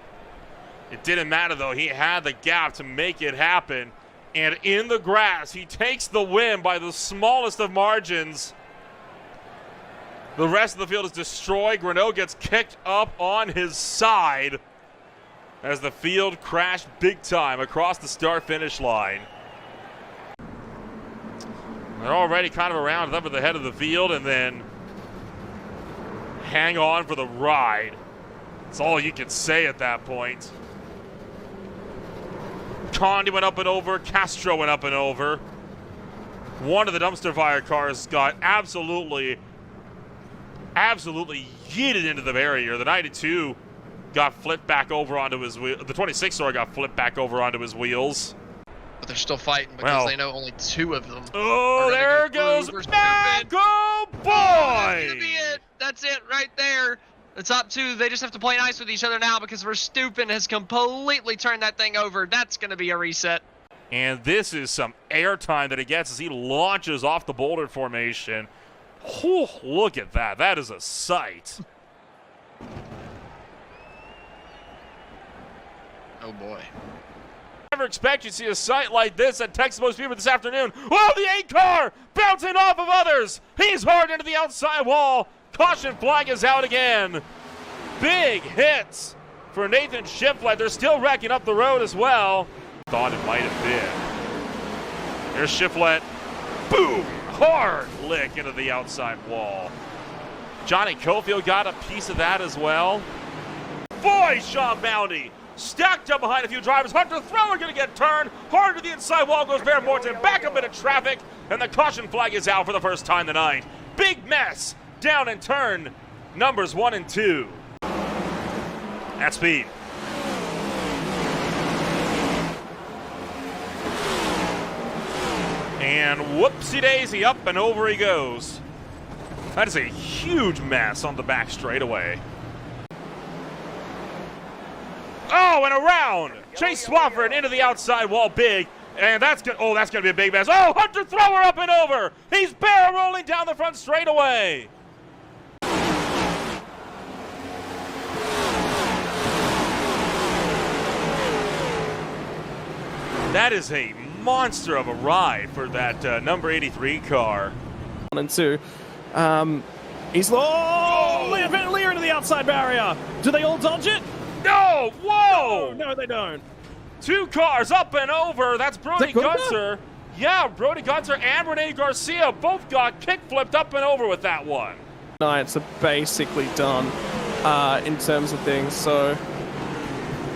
A: It didn't matter though, he had the gap to make it happen. And in the grass, he takes the win by the smallest of margins. The rest of the field is destroyed. Grinnell gets kicked up on his side as the field crashed big time across the start-finish line. They're already kind of around up at the head of the field and then hang on for the ride. That's all you can say at that point. Condi went up and over. Castro went up and over. One of the dumpster fire cars got absolutely yeeted into the barrier. The 92 got flipped back over onto his wheel. The 26 car got flipped back over onto his wheels.
B: But they're still fighting because they know only 2 of them.
A: Oh, there goes back. Oh, boy.
B: That's gonna be it. That's it right there. The top 2, they just have to play nice with each other now because Verstappen has completely turned that thing over. That's going to be a reset.
A: And this is some airtime that he gets as he launches off the boulder formation. Oh, look at that. That is a sight.
B: Oh, boy.
A: Never expect you to see a sight like this at Texas Motor Speedway this afternoon. Oh, the 8 car bouncing off of others. He's hard into the outside wall. Caution flag is out again. Big hits for Nathan Shiflett. They're still wrecking up the road as well. Thought it might have been. There's Shiflett. Boom! Hard lick into the outside wall. Johnny Cofield got a piece of that as well. Boy, Sean Moundy stacked up behind a few drivers. Hunter Thrower going to get turned. Hard to the inside wall goes Bear Morton. Back up into traffic, and the caution flag is out for the first time tonight. Big mess down in turn numbers 1 and 2. At speed. And whoopsie daisy, up and over he goes. That is a huge mess on the back straightaway. Oh, and around. Chase Swafford into the outside wall big. And that's gonna be a big mess. Oh, Hunter Thrower up and over. He's barrel rolling down the front straightaway. That is a monster of a ride for that number 83 car.
E: 1 and 2. He's Lear into the outside barrier. Do they all dodge it?
A: No! Whoa!
E: No, they don't.
A: 2 cars up and over. That's Brody Gunter. Yeah, Brody Gunter and Rene Garcia both got kick-flipped up and over with that one.
E: Nights are basically done in terms of things, so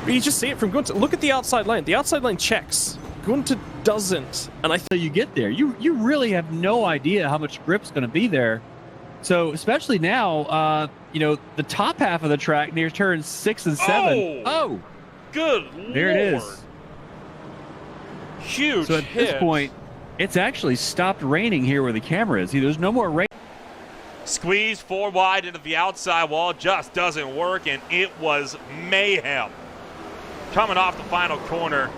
E: you just see it from Gunter. Look at the outside lane. The outside lane checks. Gunter doesn't, and I think
J: you get there, you really have no idea how much grip's going to be there. So especially now, the top half of the track near turns 6 and 7.
A: Oh, good Lord.
J: There it is.
A: Huge.
J: So at this point, it's actually stopped raining here where the camera is. There's no more rain.
A: Squeezed 4 wide into the outside wall, just doesn't work, and it was mayhem. Coming off the final corner.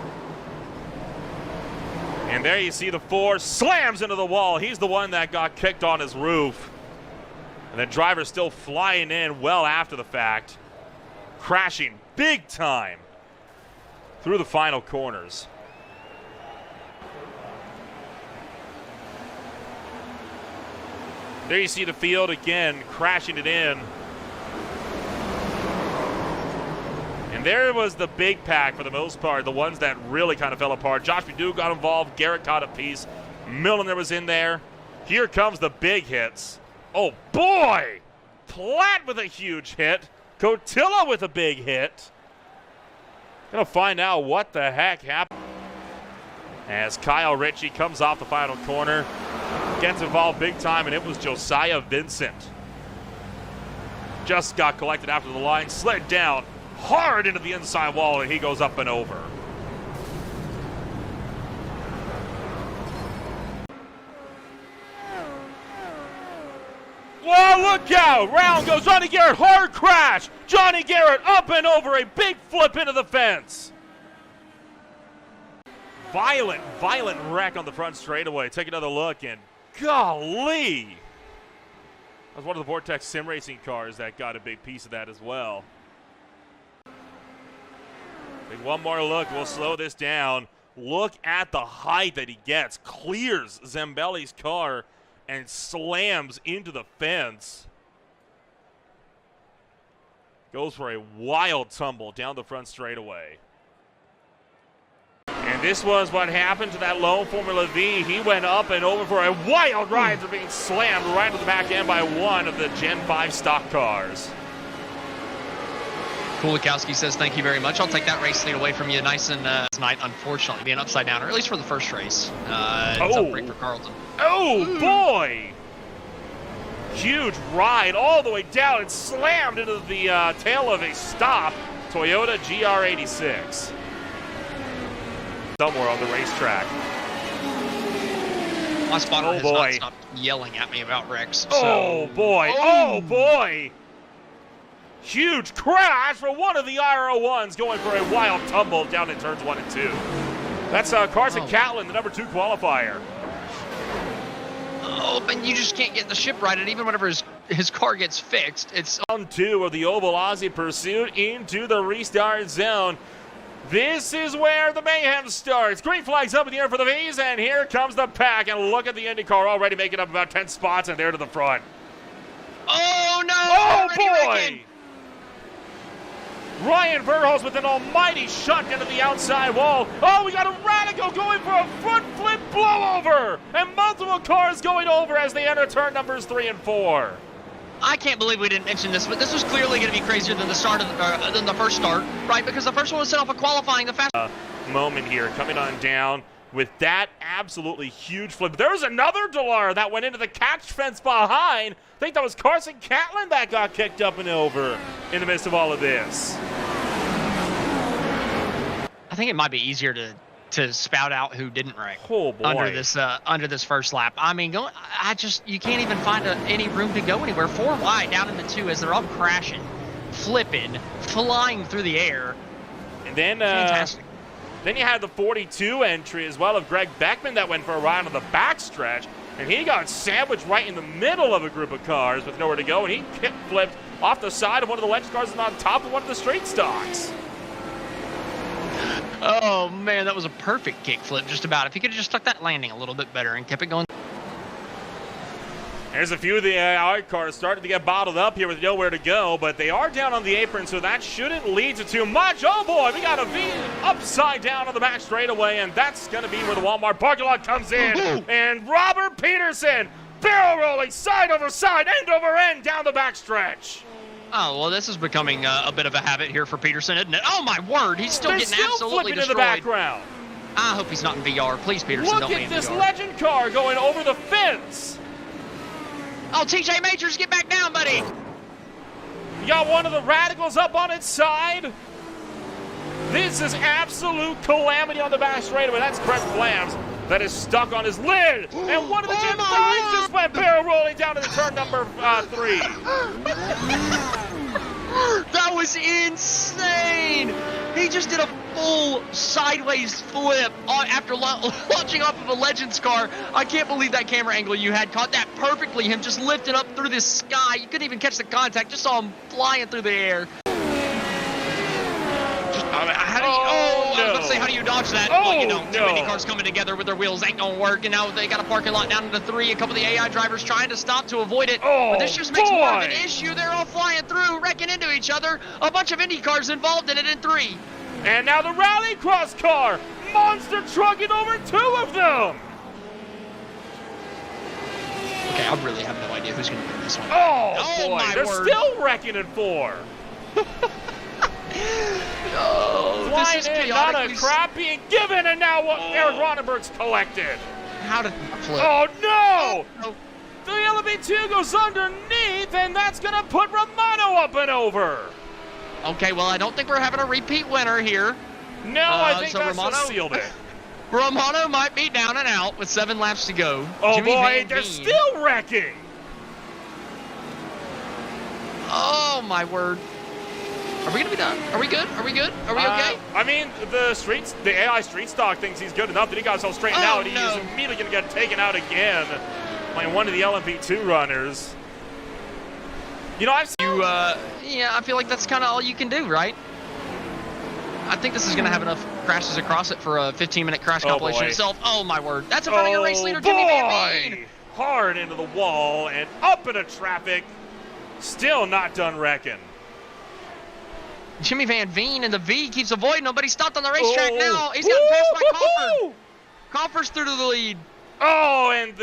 A: And there you see the 4 slams into the wall. He's the one that got kicked on his roof. And the driver still flying in well after the fact. Crashing big time through the final corners. There you see the field again, crashing it in. And there was the big pack for the most part, the ones that really kind of fell apart. Josh Perdue got involved, Garrett caught a piece, Milliner was in there. Here comes the big hits. Oh boy! Platt with a huge hit. Cotilla with a big hit. Gonna find out what the heck happened. As Kyle Ritchie comes off the final corner, gets involved big time, and it was Josiah Vincent. Just got collected after the line, slid down hard into the inside wall, and he goes up and over. Whoa, look out! Round goes Johnny Garrett, hard crash! Johnny Garrett up and over, a big flip into the fence. Violent wreck on the front straightaway. Take another look, and golly! That was one of the Vortex Sim Racing cars that got a big piece of that as well. Take one more look, we'll slow this down. Look at the height that he gets. Clears Zambelli's car and slams into the fence. Goes for a wild tumble down the front straightaway. And this was what happened to that lone Formula V. He went up and over for a wild ride for being slammed right to the back end by one of the Gen 5 stock cars.
B: Kulikowski says thank you very much. I'll take that race lead away from you nice and tonight, unfortunately, being upside down, or at least for the first race. It's up break for Carlton.
A: Oh, boy! Huge ride all the way down and slammed into the tail of a stop Toyota GR86. Somewhere on the racetrack.
B: My spotter has not stopped yelling at me about wrecks.
A: Oh, boy. Oh, boy. Huge crash for one of the IR01s going for a wild tumble down in turns 1 and 2. That's Carson Catlin, the number 2 qualifier.
B: Oh, and you just can't get the ship right, and even whenever his car gets fixed, it's...
A: Round 2 of the Oval Aussie pursuit into the restart zone. This is where the mayhem starts. Green flags up in the air for the V's, and here comes the pack. And look at the IndyCar already making up about 10 spots, and they're to the front.
B: Oh, no!
A: Oh, boy! Ryan Verhulst with an almighty shot into the outside wall. Oh, we got a Radical going for a front flip blowover, and multiple cars going over as they enter turn numbers 3 and 4.
B: I can't believe we didn't mention this, but this was clearly going to be crazier than the first start, right? Because the first one was set off a qualifying. The fast
A: moment here coming on down with that absolutely huge flip. There's another Delar that went into the catch fence behind. I think that was Carson Catlin that got kicked up and over in the midst of all of this.
B: I think it might be easier to spout out who didn't wreck under this first lap. I mean, you can't even find any room to go anywhere. 4 wide down in the 2 as they're all crashing, flipping, flying through the air.
A: And then
B: fantastic.
A: Then you had the 42 entry as well of Greg Beckman that went for a ride on the backstretch, and he got sandwiched right in the middle of a group of cars with nowhere to go, and he kick flipped off the side of one of the legend cars and on top of one of the straight stocks.
B: Oh, man, that was a perfect kickflip, just about. If he could have just stuck that landing a little bit better and kept it going.
A: There's a few of the AI cars starting to get bottled up here with nowhere to go, but they are down on the apron, so that shouldn't lead to too much. Oh, boy, we got a V upside down on the back straightaway, and that's going to be where the Walmart parking lot comes in. And Robert Peterson barrel rolling side over side, end over end down the backstretch.
B: Oh, well, this is becoming a bit of a habit here for Peterson, isn't it? Oh, my word. He's still getting absolutely destroyed.
A: In the background.
B: I hope he's not in VR. Please, Peterson, don't be in VR.
A: Look at this legend car going over the fence.
B: Oh, TJ Majors, get back down, buddy.
A: You got one of the Radicals up on its side. This is absolute calamity on the back straightaway. That's Brent Flams that is stuck on his lid. And one of the Jim Fines just went barrel rolling down to the turn number 3.
B: That was insane. He just did a full sideways flip after launching off of a Legends car. I can't believe that camera angle you had caught that perfectly. Him just lifted up through the sky. You couldn't even catch the contact. Just saw him flying through the air. I was about to say, how do you dodge that? Well, you don't. Too many cars coming together with their wheels ain't gonna work. And now they got a parking lot down into 3. A couple of the AI drivers trying to stop to avoid it. But this just makes more of an issue. They're all flying through, wrecking into each other. A bunch of Indy cars involved in it in 3.
A: And now the Rallycross car, monster trucking over 2 of them.
B: Okay, I really have no idea who's going to win this one.
A: Oh boy,
B: my
A: they're
B: word.
A: still wrecking in 4.
B: This is
A: in, not a crap being given, and now Eric Ronenberg's collected.
B: How did flip?
A: Oh no! The LB2 goes underneath, and that's going to put Romano up and over.
B: Okay, well, I don't think we're having a repeat winner here.
A: No, I think that's just sealed it.
B: Romano might be down and out with 7 laps to go.
A: Oh, boy, they're still wrecking.
B: Oh, my word. Are we going to be done? Are we good? Are we good? Are we okay?
A: I mean, the AI street stock thinks he's good enough that he got himself straightened out. He is immediately going to get taken out again by one of the LMP2 runners. You know, I've seen
B: yeah, I feel like that's kind of all you can do, right? I think this is going to have enough crashes across it for a 15-minute crash compilation itself. Oh, my word. That's in front of your race leader, Jimmy Van Veen.
A: Hard into the wall and up into traffic. Still not done wrecking.
B: Jimmy Van Veen in the V keeps avoiding him, but he's stopped on the racetrack now. He's gotten passed by Coffer. Coffer's through to the lead.
A: Oh, and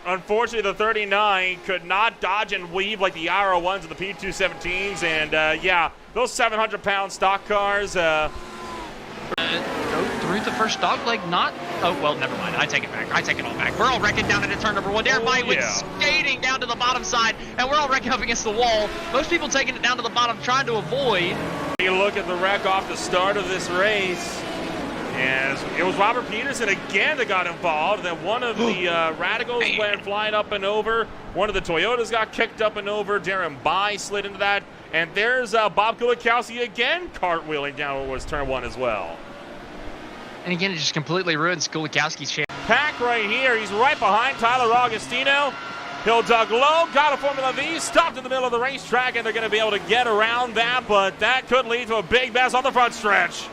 A: unfortunately, the 39 could not dodge and weave like the RO1s and the P217s. And, yeah, those 700-pound stock cars. Go
B: through the first dog leg, not. Oh, well, never mind. I take it back. I take it all back. We're all wrecking down into turn number 1. Everybody went skating down to the bottom side, and we're all wrecking up against the wall. Most people taking it down to the bottom, trying to avoid.
A: You look at the wreck off the start of this race. And it was Robert Peterson again that got involved. Then one of the Radicals went flying up and over. One of the Toyotas got kicked up and over. Darren Bai slid into that. And there's Bob Kulikowski again cartwheeling down what was turn 1 as well.
B: And again, it just completely ruins Kulikowski's chance.
A: pack right here. He's right behind Tyler Augustino. He'll dug low, got a Formula V, stopped in the middle of the racetrack, and they're going to be able to get around that, but that could lead to a big mess on the front stretch.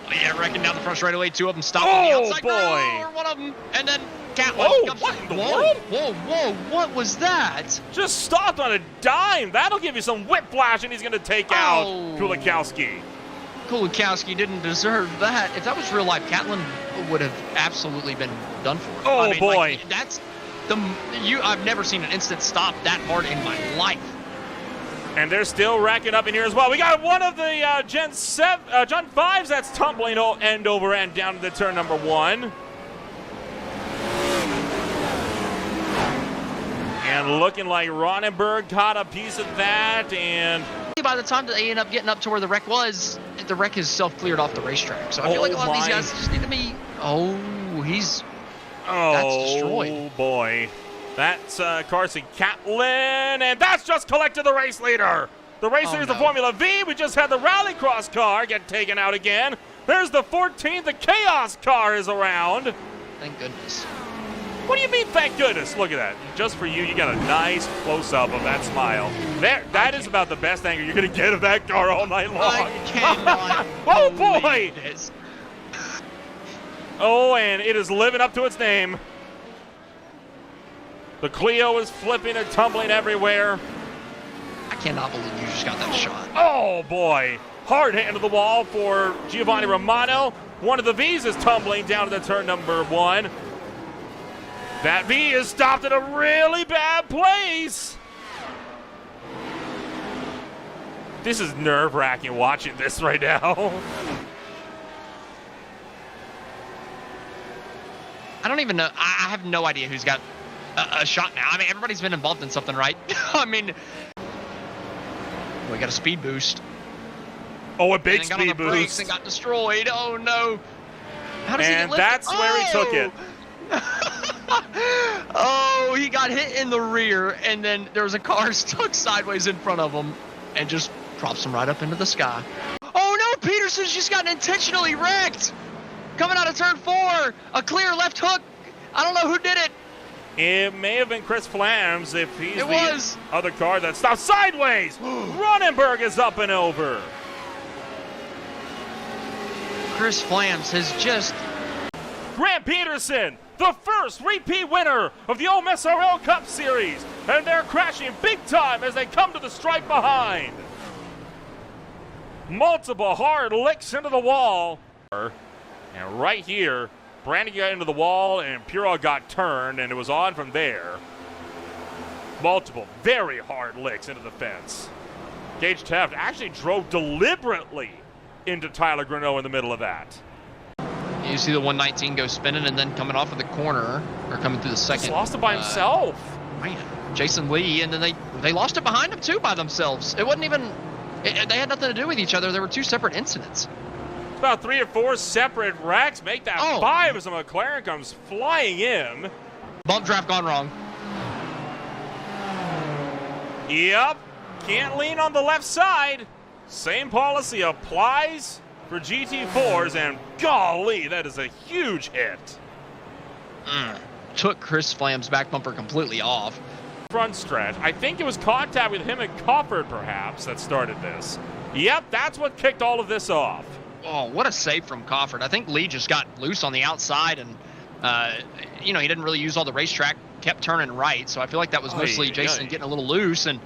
B: Oh, yeah, wrecking down the front straight away. 2 of them stopped on the outside.
A: Boy.
B: Oh, one of them, and then Catlin comes.
A: What in the
B: whoa,
A: world?
B: whoa, what was that?
A: Just stopped on a dime. That'll give you some whiplash, and he's going to take out Kulikowski.
B: Kulikowski didn't deserve that. If that was real life, Catlin would have absolutely been done for.
A: Oh,
B: I mean,
A: boy.
B: Like, that's I've never seen an instant stop that hard in my life.
A: And they're still racking up in here as well. We got one of the Gen 5s that's tumbling end over end down to the turn number 1. And looking like Ronenberg caught a piece of that, and
B: by the time they end up getting up to where the wreck was, the wreck is self-cleared off the racetrack. So I feel like a lot of these guys just need to be. That's destroyed.
A: Oh, boy. That's Carson Catlin, and that's just collected the race leader. The race leader is the Formula V. We just had the Rallycross car get taken out again. There's the 14th. The Chaos car is around.
B: Thank goodness.
A: What do you mean, thank goodness? Look at that. Just for you, you got a nice close-up of that smile. That is about the best angle you're going to get of that car all night long.
B: I cannot
A: oh, boy.
B: This.
A: Oh, and it is living up to its name. The Clio is flipping and tumbling everywhere.
B: I cannot believe you just got that shot.
A: Oh, boy. Hard hand to the wall for Giovanni Romano. One of the V's is tumbling down to the turn number 1. That V is stopped in a really bad place. This is nerve-wracking watching this right now.
B: I don't even know. I have no idea who's got a shot now. I mean, everybody's been involved in something, right? I mean, we got a speed boost.
A: Oh, a big
B: and got on the
A: speed
B: brakes
A: boost.
B: and got destroyed. Oh, no. How does he get
A: And
B: lifted?
A: that's where he took it.
B: Oh, he got hit in the rear, and then there was a car stuck sideways in front of him and just drops him right up into the sky. Oh, no, Peterson's just gotten intentionally wrecked. Coming out of turn 4, a clear left hook. I don't know who did it.
A: It may have been Chris Flams if he's
B: It
A: the
B: was.
A: other car that stopped sideways. Ronenberg is up and over.
B: Chris Flams has just...
A: Grant Peterson, the first repeat winner of the OMSRL Cup Series. And they're crashing big time as they come to the stripe behind. Multiple hard licks into the wall. And right here, Brandon got into the wall and Puro got turned, and it was on from there. Multiple very hard licks into the fence. Gage Teft actually drove deliberately into Tyler Greneau in the middle of that.
B: You see the 119 go spinning and then coming off of the corner, or coming through the second.
A: Just lost it by himself.
B: Man, Jason Lee, and then they lost it behind him too by themselves. It wasn't even, they had nothing to do with each other. There were 2 separate incidents.
A: About 3 or 4 separate wrecks. Make that 5 as a McLaren comes flying in.
B: Bump draft gone wrong.
A: Yep. Can't lean on the left side. Same policy applies for GT4s, and golly, that is a huge hit.
B: Took Chris Flam's back bumper completely off.
A: Front stretch. I think it was contact with him and Cofford, perhaps, that started this. Yep, that's what kicked all of this off.
B: Oh, what a save from Cofford. I think Lee just got loose on the outside, and, he didn't really use all the racetrack, kept turning right, so I feel like that was mostly Jason getting a little loose, and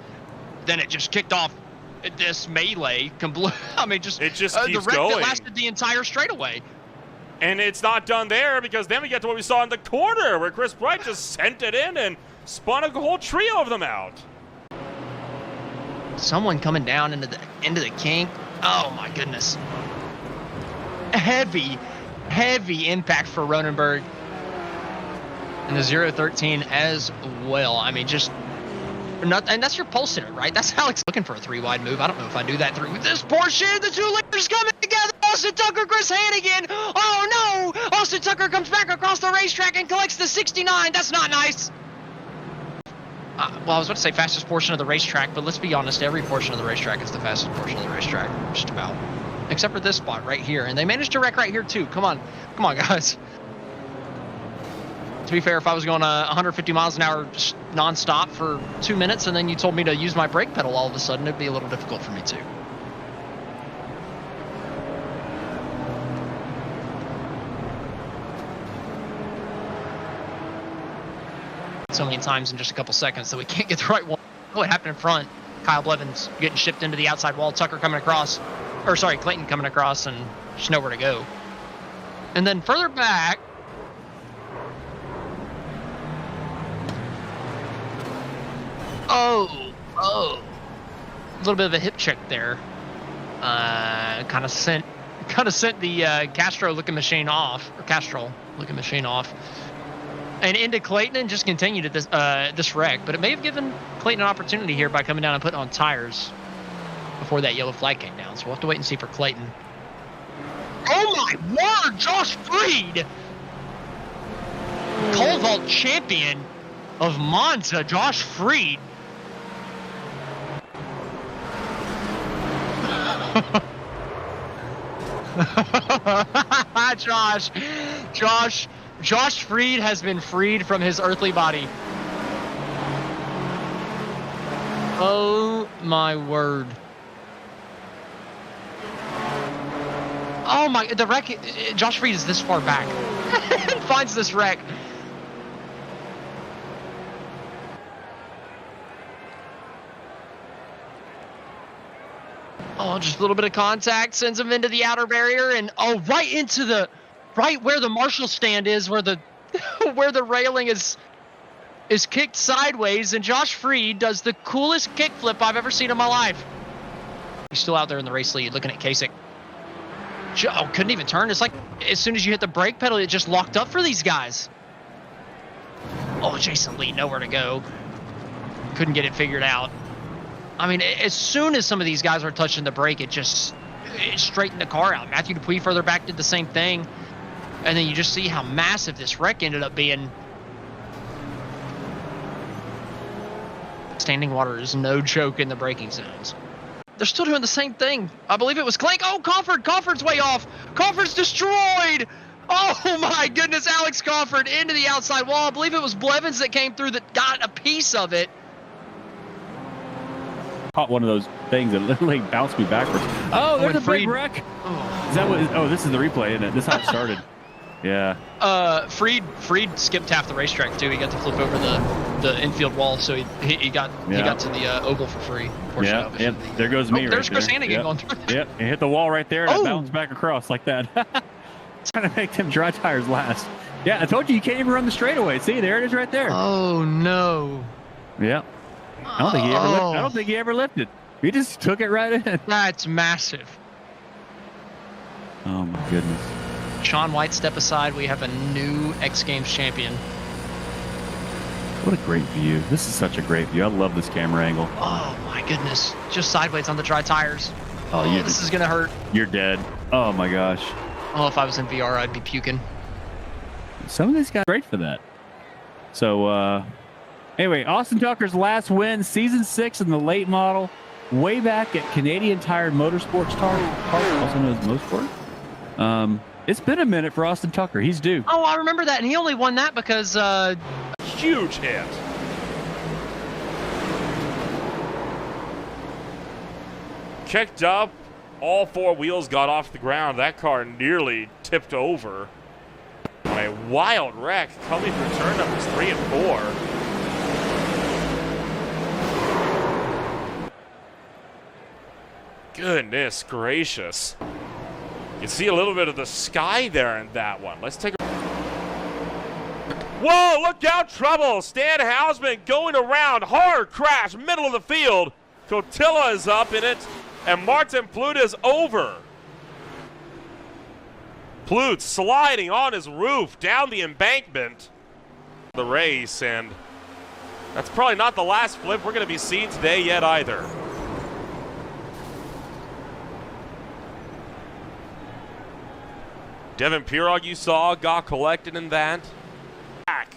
B: then it just kicked off this melee. I mean, it just
A: keeps
B: the wreck
A: going.
B: that lasted the entire straightaway.
A: And it's not done there, because then we get to what we saw in the corner, where Chris Bright just sent it in and spun a whole trio of them out.
B: Someone coming down into the kink. Oh my goodness. Heavy impact for Ronenberg. And the 013 as well. I mean, and that's your pole sitter, right? That's Alex looking for a 3-wide move. I don't know if I do that through this portion. The 2 leaders coming together. Austin Tucker, Chris Hannigan. Oh no! Austin Tucker comes back across the racetrack and collects the 69. That's not nice. Well, I was about to say fastest portion of the racetrack, but let's be honest, every portion of the racetrack is the fastest portion of the racetrack, just about. Except for this spot right here, and they managed to wreck right here too. Come on guys. To be fair, if I was going 150 miles an hour just nonstop for 2 minutes and then you told me to use my brake pedal all of a sudden, it'd be a little difficult for me too. So many times in just a couple seconds that we can't get the right one. What happened in front? Kyle Blevins getting shipped into the outside wall. Tucker coming across, or sorry, Clayton coming across, and just nowhere to go. And then further back, a little bit of a hip check there. Kind of sent the Castrol looking machine off, and into Clayton, and just continued at this wreck. But it may have given Clayton an opportunity here by coming down and putting on tires before that yellow flag came down. So we'll have to wait and see for Clayton. Oh my word, Josh Freed! Pole vault champion of Monza, Josh Freed. Josh Freed has been freed from his earthly body. Oh my word. Oh my, the wreck, Josh Freed is this far back and finds this wreck. Oh, just a little bit of contact sends him into the outer barrier, and right where the marshal stand is, where the where the railing is kicked sideways, and Josh Freed does the coolest kickflip I've ever seen in my life. He's still out there in the race lead, looking at Kasich. Oh, couldn't even turn. It's like as soon as you hit the brake pedal, it just locked up for these guys. Oh, Jason Lee, nowhere to go. Couldn't get it figured out. I mean, as soon as some of these guys are touching the brake, it straightened the car out. Matthew Dupuis further back did the same thing. And then you just see how massive this wreck ended up being. Standing water is no joke in the braking zones. They're still doing the same thing. I believe it was Clank. Oh, Comford's way off. Comford's destroyed. Oh my goodness, Alex Comfort into the outside wall. I believe it was Blevins that came through that got a piece of it.
J: Caught one of those things that literally bounced me backwards. Oh, there's a big wreck.
B: Oh.
J: Is that what? Oh, this is the replay, isn't it? This is how it started. Yeah.
B: Freed skipped half the racetrack too. He got to flip over the infield wall, so he got to the oval for free.
J: Yeah. Yep. There goes me.
B: There's
J: right
B: Chris
J: there.
B: Hannigan going through there.
J: Yep. It hit the wall right there, and it bounced back across like that. Trying to make them dry tires last. Yeah, I told you can't even run the straightaway. See, there it is right there.
B: Oh no.
J: Yeah. I don't think he ever lifted. I don't think he ever lifted. He just took it right in.
B: That's massive.
J: Oh my goodness.
B: Sean White, step aside. We have a new X Games champion.
J: What a great view. This is such a great view. I love this camera angle.
B: Oh my goodness. Just sideways on the dry tires.
J: Oh,
B: this is gonna hurt.
J: You're dead. Oh my gosh.
B: Oh, if I was in VR, I'd be puking.
J: Some of these guys are great for that. So, anyway, Austin Tucker's last win, season 6 in the late model, way back at Canadian Tire Motorsports Park, also known as Motorsport. It's been a minute for Austin Tucker. He's due.
B: Oh, I remember that, and he only won that because
A: huge hit. Kicked up, all 4 wheels got off the ground. That car nearly tipped over on a wild wreck coming through turn numbers 3 and 4. Goodness gracious. You see a little bit of the sky there in that one. Let's take a... Whoa, look out, trouble. Stan Hausman going around. Hard crash, middle of the field. Cotilla is up in it, and Martin Plut is over. Plut sliding on his roof down the embankment. The race, and that's probably not the last flip we're going to be seeing today yet either. Devin Pirog, you saw, got collected in that. Back.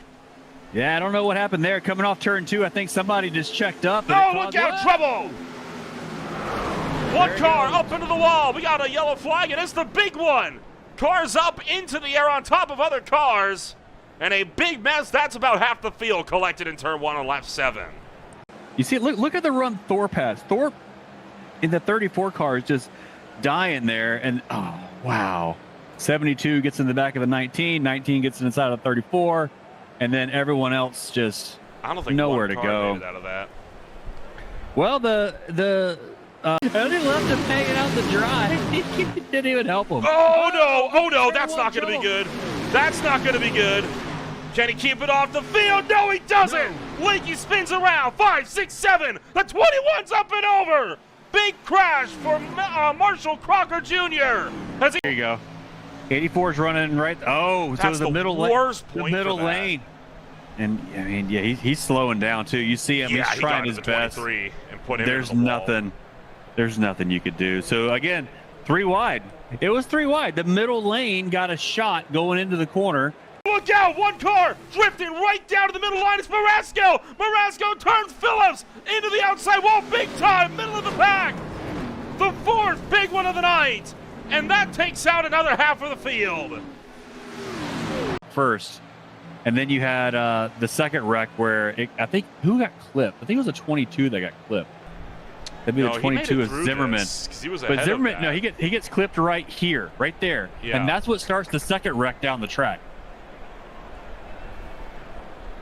J: Yeah, I don't know what happened there. Coming off turn 2, I think somebody just checked up.
A: Oh, look out, trouble! One car up into the wall. We got a yellow flag, and it's the big one. Cars up into the air on top of other cars. and a big mess. That's about half the field collected in turn 1 on lap 7.
J: You see, look at the run Thorpe has. Thorpe in the 34 car is just dying there, and oh wow, 72 gets in the back of the 19, 19 gets inside of 34, and then everyone else just
A: I don't think
J: nowhere
A: one
J: to
A: car
J: go.
A: made it out of that.
J: Well, the only left him hanging out the drive. Didn't even help him.
A: Oh no, that's not going to be good. That's not going to be good. Can he keep it off the field? No, he doesn't. Leaky spins around. 5, 6, 7. The 21's up and over. Big crash for Marshall Crocker Jr.
J: There you go. 84's running right. Oh,
A: That's
J: so the middle
A: worst
J: lane.
A: point
J: The middle
A: for that.
J: lane. And I mean, yeah, he's slowing down too. You see him.
A: Yeah,
J: he's
A: he
J: trying
A: got
J: his
A: to the
J: best.
A: 23 and put him
J: There's
A: into the wall.
J: nothing. There's nothing you could do. So again, 3 wide. It was 3 wide. The middle lane got a shot going into the corner.
A: Look out! One car drifting right down to the middle line. It's Marasco. Marasco turns Phillips into the outside wall, big time, middle of the pack. The 4th big one of the night, and that takes out another half of the field.
J: First, and then you had the second wreck where I think who got clipped? I think it was a 22 that got clipped. That'd be
A: No,
J: the
A: he made it
J: 22 is
A: through
J: Zimmerman.
A: this, 'cause he was
J: But
A: ahead of
J: Zimmerman,
A: that.
J: no, he gets clipped right here, right there,
A: Yeah.
J: and that's what starts the second wreck down the track.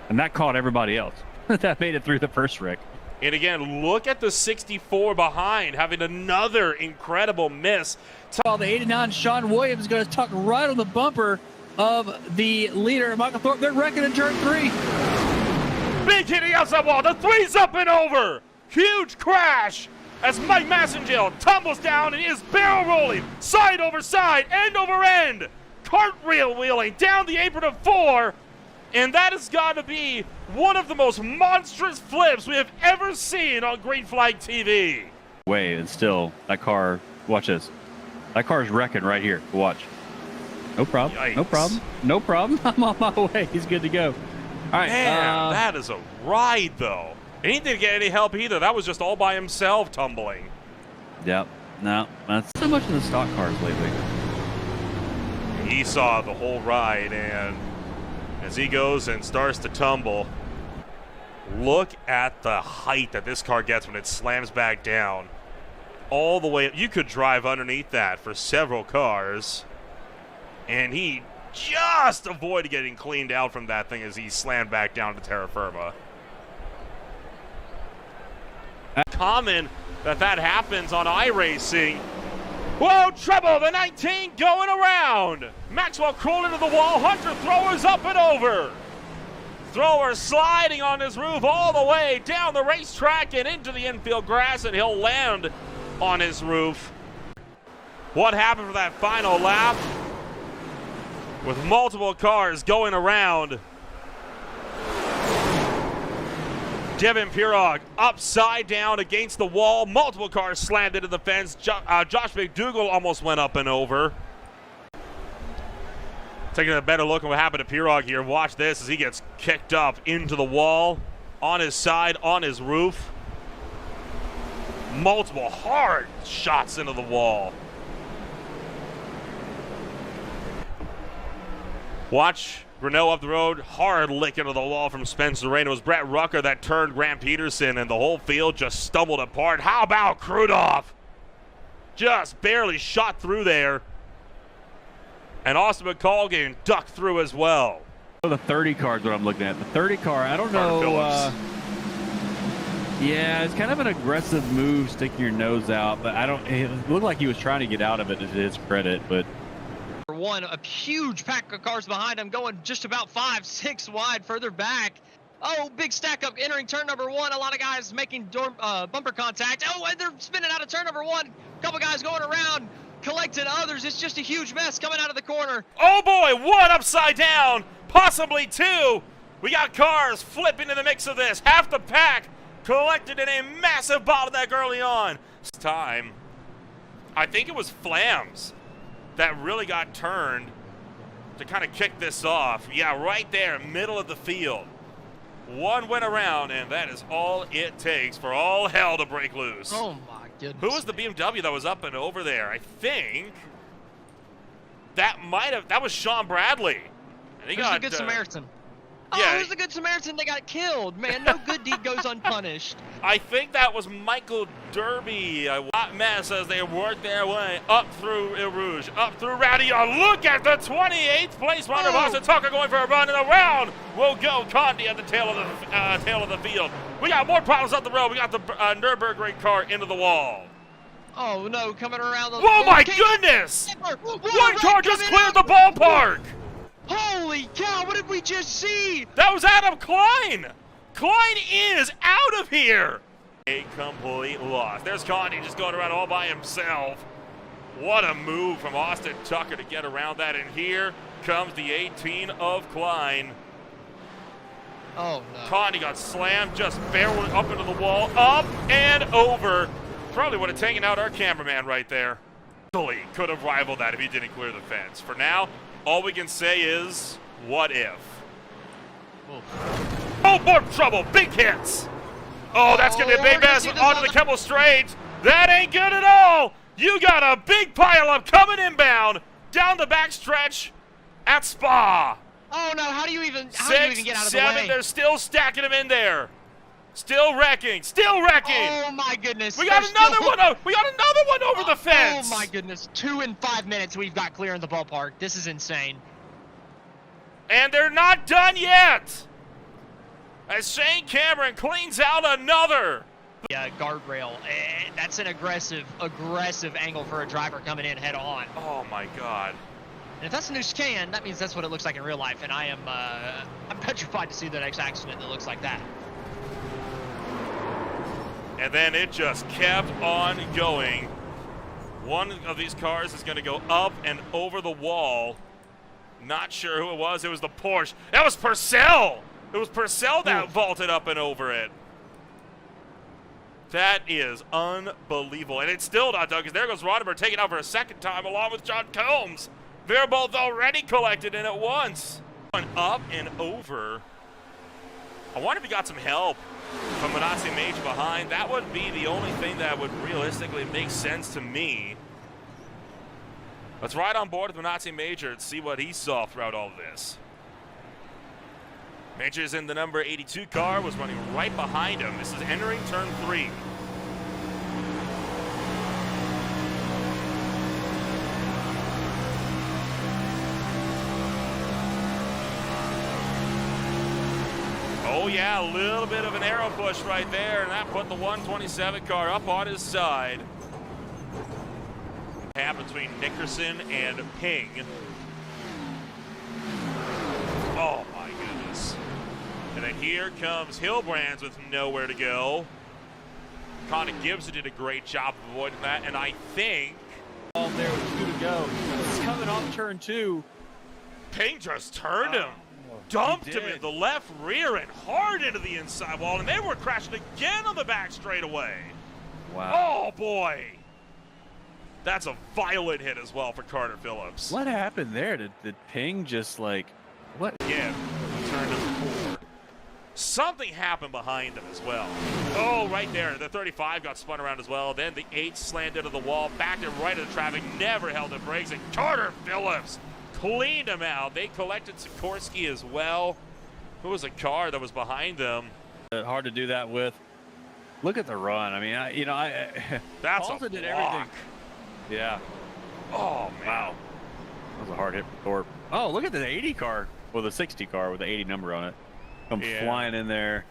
J: And that caught everybody else that made it through the first wreck.
A: And again, look at the 64 behind, having another incredible miss.
J: While the 89 Sean Williams is going to tuck right on the bumper of the leader, Michael Thorpe. They're wrecking in turn 3.
A: Big hitting outside wall. The 3's up and over. Huge crash as Mike Massengale tumbles down and is barrel rolling side over side, end over end, cartwheel wheeling down the apron of 4. And that has got to be one of the most monstrous flips we have ever seen on Green Flag TV.
J: Way, and still, that car, watch this. That car is wrecking right here. Watch. No problem.
A: Yikes.
J: No problem. No problem. I'm on my way. He's good to go. All right.
A: Man, that is a ride, though. And he didn't get any help either. That was just all by himself tumbling.
J: Yep. No, that's so much in the stock cars lately.
A: He saw the whole ride, and as he goes and starts to tumble, look at the height that this car gets when it slams back down. All the way up. You could drive underneath that for several cars. And he just avoided getting cleaned out from that thing as he slammed back down to terra firma. Common that happens on iRacing. Whoa, trouble, the 19 going around. Maxwell crawled into the wall. Hunter Thrower's up and over. Thrower sliding on his roof all the way down the racetrack and into the infield grass, and he'll land on his roof. What happened for that final lap? With multiple cars going around. Devin Pirog upside down against the wall. Multiple cars slammed into the fence. Josh McDougall almost went up and over. Taking a better look at what happened to Pirog here. Watch this as he gets kicked up into the wall, on his side, on his roof. Multiple hard shots into the wall. Watch Renault up the road, hard lick into the wall from Spencer Rain. It was Brett Rucker that turned Grant Peterson, and the whole field just stumbled apart. How about Krudoff? Just barely shot through there. And Austin McColgan ducked through as well.
J: The 30 car is what I'm looking at. The 30 car, I don't know. Yeah, it's kind of an aggressive move, sticking your nose out, but it looked like he was trying to get out of it to his credit, but.
B: One, a huge pack of cars behind him going just about 5, 6 wide further back. Oh, big stack up entering turn number 1. A lot of guys making bumper contact. Oh, and they're spinning out of turn number 1. A couple guys going around, collecting others. It's just a huge mess coming out of the corner.
A: Oh boy, 1 upside down, possibly 2. We got cars flipping in the mix of this. Half the pack collected in a massive bottleneck early on. This time, I think it was Flams that really got turned to kind of kick this off. Yeah, right there, middle of the field. 1 went around, and that is all it takes for all hell to break loose.
B: Oh my goodness.
A: Who was the BMW that was up and over there? I think that was Sean Bradley. And he
B: Who's
A: got
B: the Good Samaritan?
A: yeah.
B: Oh, who's the Good Samaritan? They got killed, man. No good deed goes unpunished.
A: I think that was Michael Derby. A hot mess as they worked their way up through El Rouge, up through Rowdy. Look at the 28th place runner, Austin Tucker, going for a run, and around will go Condi at the tail of the field. We got more problems up the road. We got the Nürburgring car into the wall.
B: Oh no, coming around the.
A: Oh my goodness! One car just cleared the ballpark.
B: Holy cow! What did we just see?
A: That was Adam Klein. Klein is out of here. A complete loss. There's Condi just going around all by himself. What a move from Austin Tucker to get around that. And here comes the 18 of Klein.
B: Oh no.
A: Condi got slammed, just barreling up into the wall, up and over. Probably would have taken out our cameraman right there. Easily could have rivaled that if he didn't clear the fence. For now, all we can say is, what if? Oh, more trouble, big hits. Oh, that's going to be a big mess onto the Keppel Straight. That ain't good at all. You got a big pileup coming inbound down the backstretch at Spa.
B: Oh no, how do you even get out of the
A: 6, 7,
B: way?
A: they're still stacking them in there. Still wrecking, still wrecking.
B: Oh my goodness.
A: We got another one. We got another one over the fence.
B: Oh my goodness. 2 in 5 minutes we've got clear in the ballpark. This is insane.
A: And they're not done yet. As Shane Cameron cleans out another.
B: Yeah, guardrail. That's an aggressive angle for a driver coming in head on.
A: Oh my God.
B: And if that's a new scan, that means that's what it looks like in real life. And I'm petrified to see the next accident that looks like that.
A: And then it just kept on going. One of these cars is going to go up and over the wall. Not sure who it was. It was the Porsche. That was Purcell. It was Purcell that vaulted up and over it. That is unbelievable. And it's still not done because there goes Roddenberry taking out for a second time along with John Combs. They're both already collected in at once. Going up and over. I wonder if he got some help from Manazzi Major behind. That would be the only thing that would realistically make sense to me. Let's ride on board with Manazzi Major and see what he saw throughout all of this. Major's in the number 82 car, was running right behind him. This is entering turn 3. Oh yeah, a little bit of an arrow push right there, and that put the 127 car up on his side. Happened between Nickerson and Ping. Oh my goodness. And then here comes Hilbrands with nowhere to go. Connor Gibson did a great job of avoiding that, and I think...
J: Oh, there with 2 to go. He's coming off turn 2.
A: Ping just turned him. Dumped him in the left rear and hard into the inside wall, and they were crashing again on the back straightaway.
J: Wow.
A: Oh boy. That's a violent hit as well for Carter Phillips.
J: What happened there? Did Ping just like, what?
A: Again, turn number 4. Something happened behind him as well. Oh, right there. The 35 got spun around as well. Then the 8 slammed into the wall, backed him right into the traffic, never held the brakes, and Carter Phillips cleaned him out. They collected Sikorsky as well. Who was a car that was behind them?
J: Hard to do that with. Look at the run. I mean,
A: That's
J: Paulson
A: a
J: did
A: block.
J: everything. Yeah.
A: Oh, man.
J: Wow. That was a hard hit for Thorpe. Oh, look at the 80 car, or the 60 car with the 80 number on it. Come flying in there.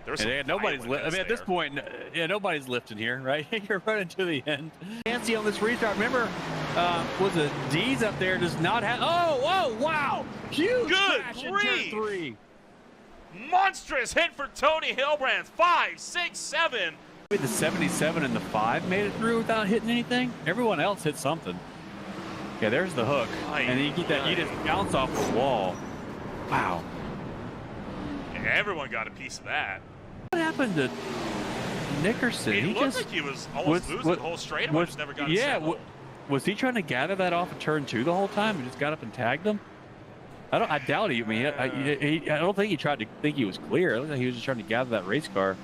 J: And nobody's I mean, at this point, nobody's lifting here, right? You're running to the end. Fancy on this restart. Remember, was it D's up there? Does not have. Oh, wow! Huge crash in turn 3.
A: Monstrous hit for Tony Hilbrands. 5, 6, 7.
J: The 77 and the 5 made it through without hitting anything. Everyone else hit something. Yeah, there's the hook, and then you get that. You just bounce off the wall. Wow.
A: Yeah, everyone got a piece of that.
J: What happened to Nickerson?
A: He looked like he was almost losing the whole straightaway, just never got his signal.
J: Was he trying to gather that off of turn 2 the whole time and just got up and tagged him? I doubt he. I mean, I don't think he tried to think he was clear. I think he was just trying to gather that race car.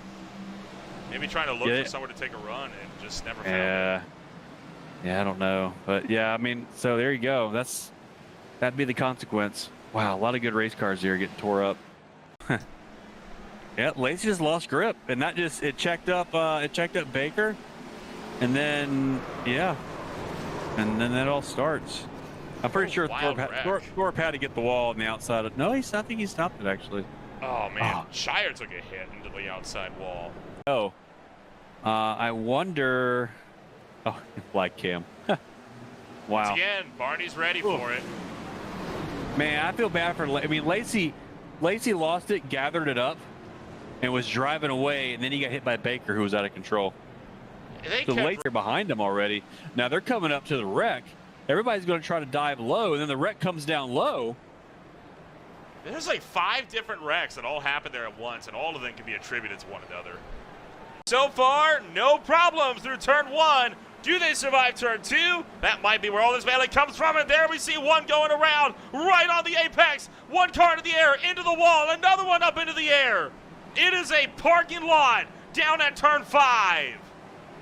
A: Maybe trying to look for somewhere to take a run and just never found it.
J: Yeah, I don't know, but yeah, I mean, so there you go. That'd be the consequence. Wow, a lot of good race cars here getting tore up. Yeah, Lacey just lost grip, and that just it checked up Baker, and then and then that all starts. I'm pretty sure Thorpe had to get the wall on the outside. I think he stopped it actually.
A: Oh man, Shire took a hit into the outside wall.
J: Oh, I wonder. Oh, black cam. Wow.
A: Once again, Barney's ready for it.
J: Man, I feel bad for. I mean, Lacey lost it, gathered it up, and was driving away, and then he got hit by Baker, who was out of control. So Lacey behind him already. Now they're coming up to the wreck. Everybody's going to try to dive low, and then the wreck comes down low.
A: There's like 5 different wrecks that all happen there at once, and all of them can be attributed to one another. So far, no problems through turn 1. Do they survive turn 2? That might be where all this melee comes from, and there we see one going around right on the apex. One car into the air, into the wall, another one up into the air. It is a parking lot down at turn 5.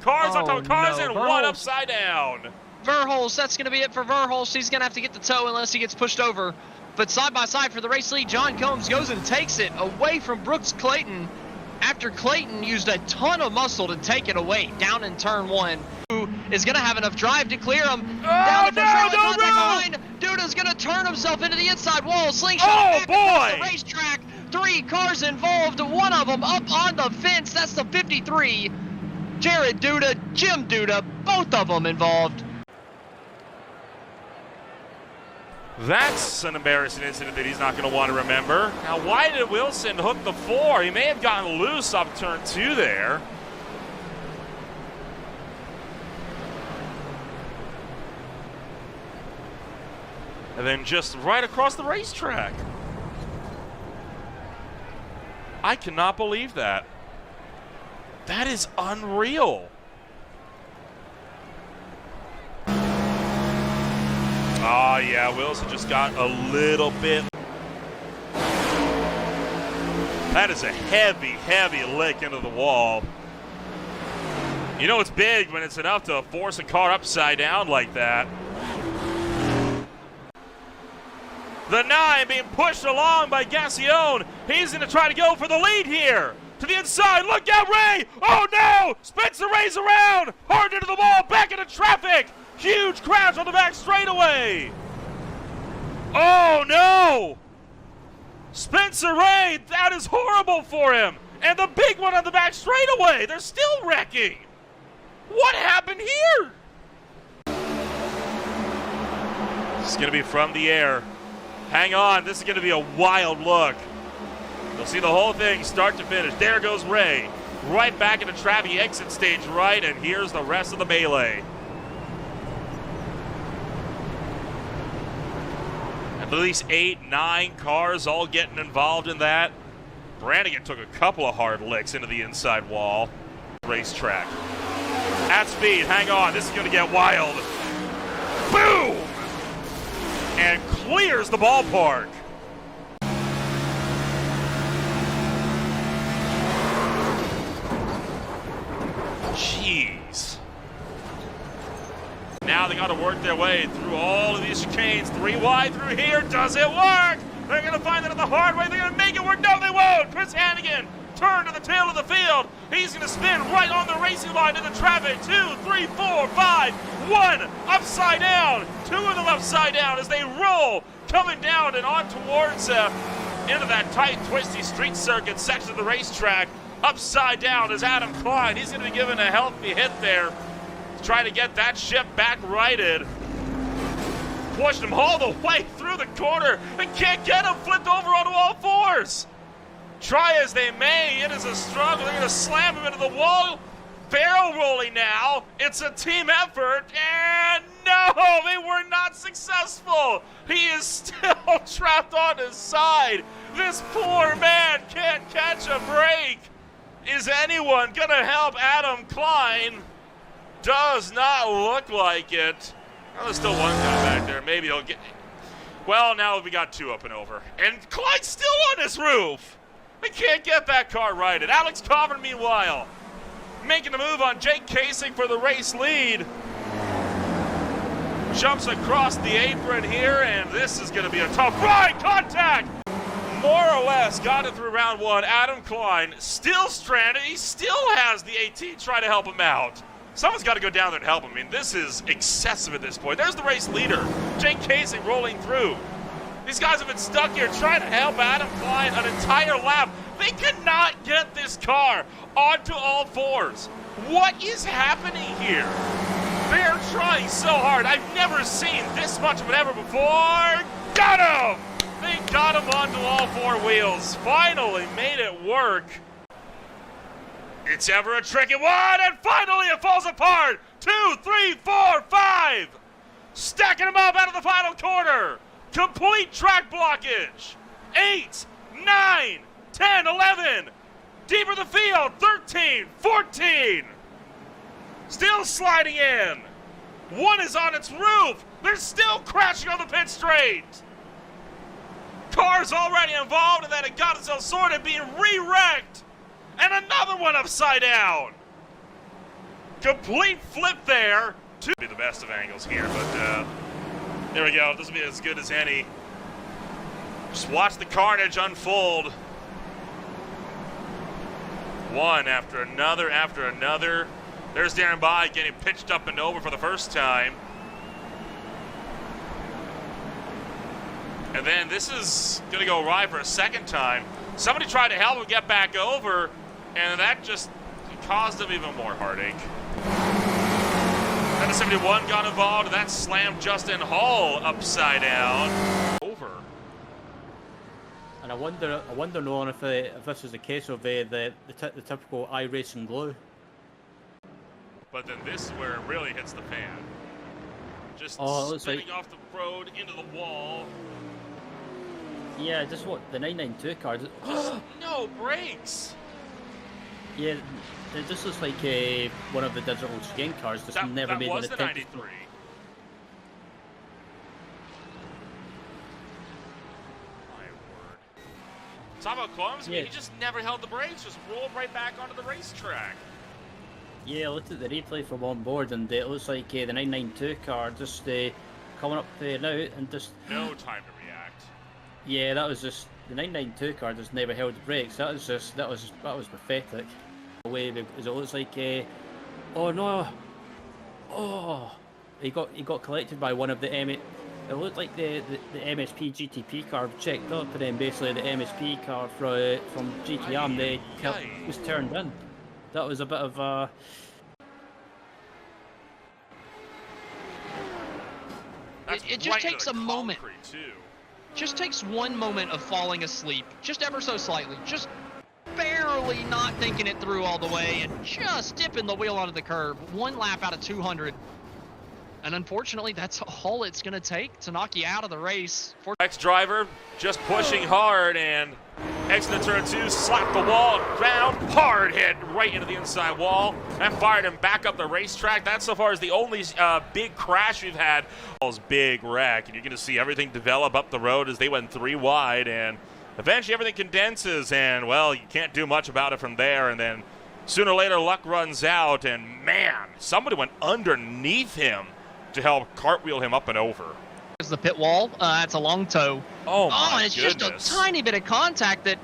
A: Cars on top of cars and one upside down.
B: Verhulst, that's going to be it for Verhulst. He's going to have to get the tow unless he gets pushed over. But side by side for the race lead, John Combs goes and takes it away from Brooks Clayton after Clayton used a ton of muscle to take it away down in turn 1. Who is going to have enough drive to clear him? Down the behind. Duda's going to turn himself into the inside wall. Slingshot back across the racetrack. 3 cars involved, one of them up on the fence. That's the 53. Jared Duda, Jim Duda, both of them involved.
A: That's an embarrassing incident that he's not going to want to remember. Now, why did Wilson hook the 4? He may have gotten loose off turn 2 there. And then just right across the racetrack. I cannot believe that. That is unreal. Oh, yeah, Wilson just got a little bit. That is a heavy, heavy lick into the wall. You know it's big when it's enough to force a car upside down like that. The 9 being pushed along by Gassione. He's going to try to go for the lead here. To the inside, look out, Ray! Oh no! Spencer Ray's around! Hard into the wall, back into traffic! Huge crash on the back straightaway! Oh no! Spencer Ray, that is horrible for him! And the big one on the back straightaway! They're still wrecking! What happened here? This is gonna be from the air. Hang on, this is gonna be a wild look. You'll see the whole thing start to finish. There goes Ray. Right back into traffic, exit stage right, and here's the rest of the melee. At least 8, 9 cars all getting involved in that. Brannigan took a couple of hard licks into the inside wall. Racetrack. At speed, hang on, this is gonna get wild. Boom! And clears the ballpark. Jeez. Now they got to work their way through all of these chicanes. 3 wide through here. Does it work? They're going to find it the hard way. They're going to make it work. No, they won't. Chris Hannigan turn to the tail of the field. He's going to spin right on the racing line into traffic. 2, 3, 4, 5. 1 upside down. 2 of them upside down as they roll coming down and on towards into that tight, twisty street circuit section of the racetrack. Upside down is Adam Klein. He's going to be given a healthy hit there to try to get that ship back righted. Pushed him all the way through the corner. They can't get him. Flipped over onto all 4s. Try as they may, it is a struggle. They're going to slam him into the wall. Barrel rolling now. It's a team effort. And no, they were not successful. He is still trapped on his side. This poor man can't catch a break. Is anyone going to help Adam Klein? Does not look like it. Well, there's still one guy back there. Maybe he'll get... Well, now we got 2 up and over. And Klein's still on his roof. They can't get that car righted. Alex Coburn, meanwhile, making the move on Jake Kasich for the race lead. Jumps across the apron here, and this is going to be a tough ride. Contact! More or less got it through round one. Adam Klein still stranded. He still has the AT trying to help him out. Someone's got to go down there and help him. I mean, this is excessive at this point. There's the race leader, Jake Casey, rolling through. These guys have been stuck here trying to help Adam Klein an entire lap. They cannot get this car onto all fours. What is happening here? They're trying so hard. I've never seen this much of an ever before. Got him! They got him onto all four wheels. Finally made it work. It's ever a tricky one, and finally it falls apart. 2, 3, 4, 5. Stacking them up out of the final corner. Complete track blockage. 8, 9, 10, 11. Deeper the field. 13, 14. Still sliding in. One is on its roof. They're still crashing on the pit straight. Cars already involved, and then it got itself sorted, being re-wrecked. And another one upside down. Complete flip there. To be the best of angles here, but there we go. This will be as good as any. Just watch the carnage unfold. One after another after another. There's Darren Bai getting pitched up and over for the first time. And then this is going to go right for a second time. Somebody tried to help him get back over, and that just caused him even more heartache. Then the 71 got involved, and that slammed Justin Hall upside down. Over.
K: And I wonder, Nolan, if this is the case of the typical iRacing glue.
A: But then this is where it really hits the fan. Just spinning off the road into the wall.
K: Yeah, just what the 992 car.
A: Just no brakes.
K: Yeah, it just looks like one of the digital chicane cars. Just never made
A: was
K: an
A: the
K: attempt.
A: 93. My word. Talk about clumsy.
K: Yeah.
A: He just never held the brakes. Just rolled right back onto the racetrack.
K: Yeah, I looked at the replay from on board, and it looks like the 992 car just coming up now and just
A: No time to react.
K: Yeah, that was just the 992 car just never held the brakes. That was pathetic. The way because it looks like oh no, oh he got collected by one of the It looked like the MSP GTP car checked up, and then basically the MSP car from GTM was turned in. That was a bit of
B: It just takes a moment. Just takes one moment of falling asleep, just ever so slightly, just barely not thinking it through all the way, and just dipping the wheel onto the curb. One lap out of 200. And unfortunately, that's all it's going to take to knock you out of the race.
A: Ex-driver just pushing hard, and exiting turn 2, slapped the wall, down, hard hit right into the inside wall. That fired him back up the racetrack. That so far is the only big crash we've had. Big wreck, and you're going to see everything develop up the road as they went 3 wide, and eventually everything condenses, and well, you can't do much about it from there. And then sooner or later luck runs out, and man, somebody went underneath him to help cartwheel him up and over.
B: There's the pit wall. That's a long toe.
A: Oh my
B: and it's
A: goodness.
B: just a tiny bit of contact that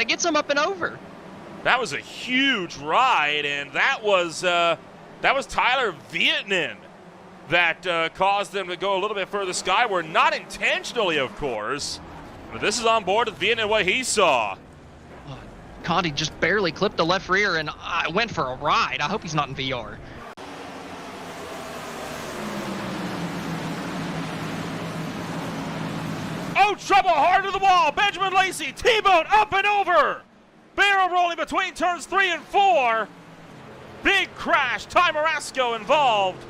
B: gets him up and over.
A: That was a huge ride, and that was Tyler Vietnin that caused them to go a little bit further skyward. Not intentionally, of course. But this is on board with Vietnin, what he saw.
B: Conti just barely clipped the left rear, and I went for a ride. I hope he's not in VR.
A: Oh, trouble, hard to the wall. Benjamin Lacey, T-bone up and over. Barrel rolling between turns 3 and 4. Big crash. Ty Marasco involved.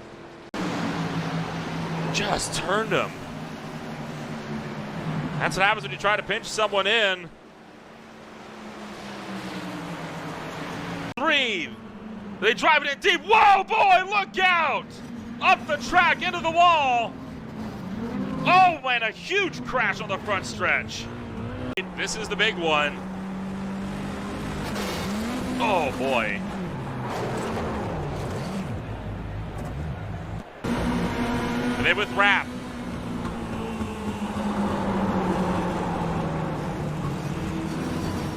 A: Just turned him. That's what happens when you try to pinch someone in. 3. They drive it in deep. Whoa, boy, look out. Up the track, into the wall. Oh, man, a huge crash on the front stretch. This is the big one. Oh, boy. Same with Rap.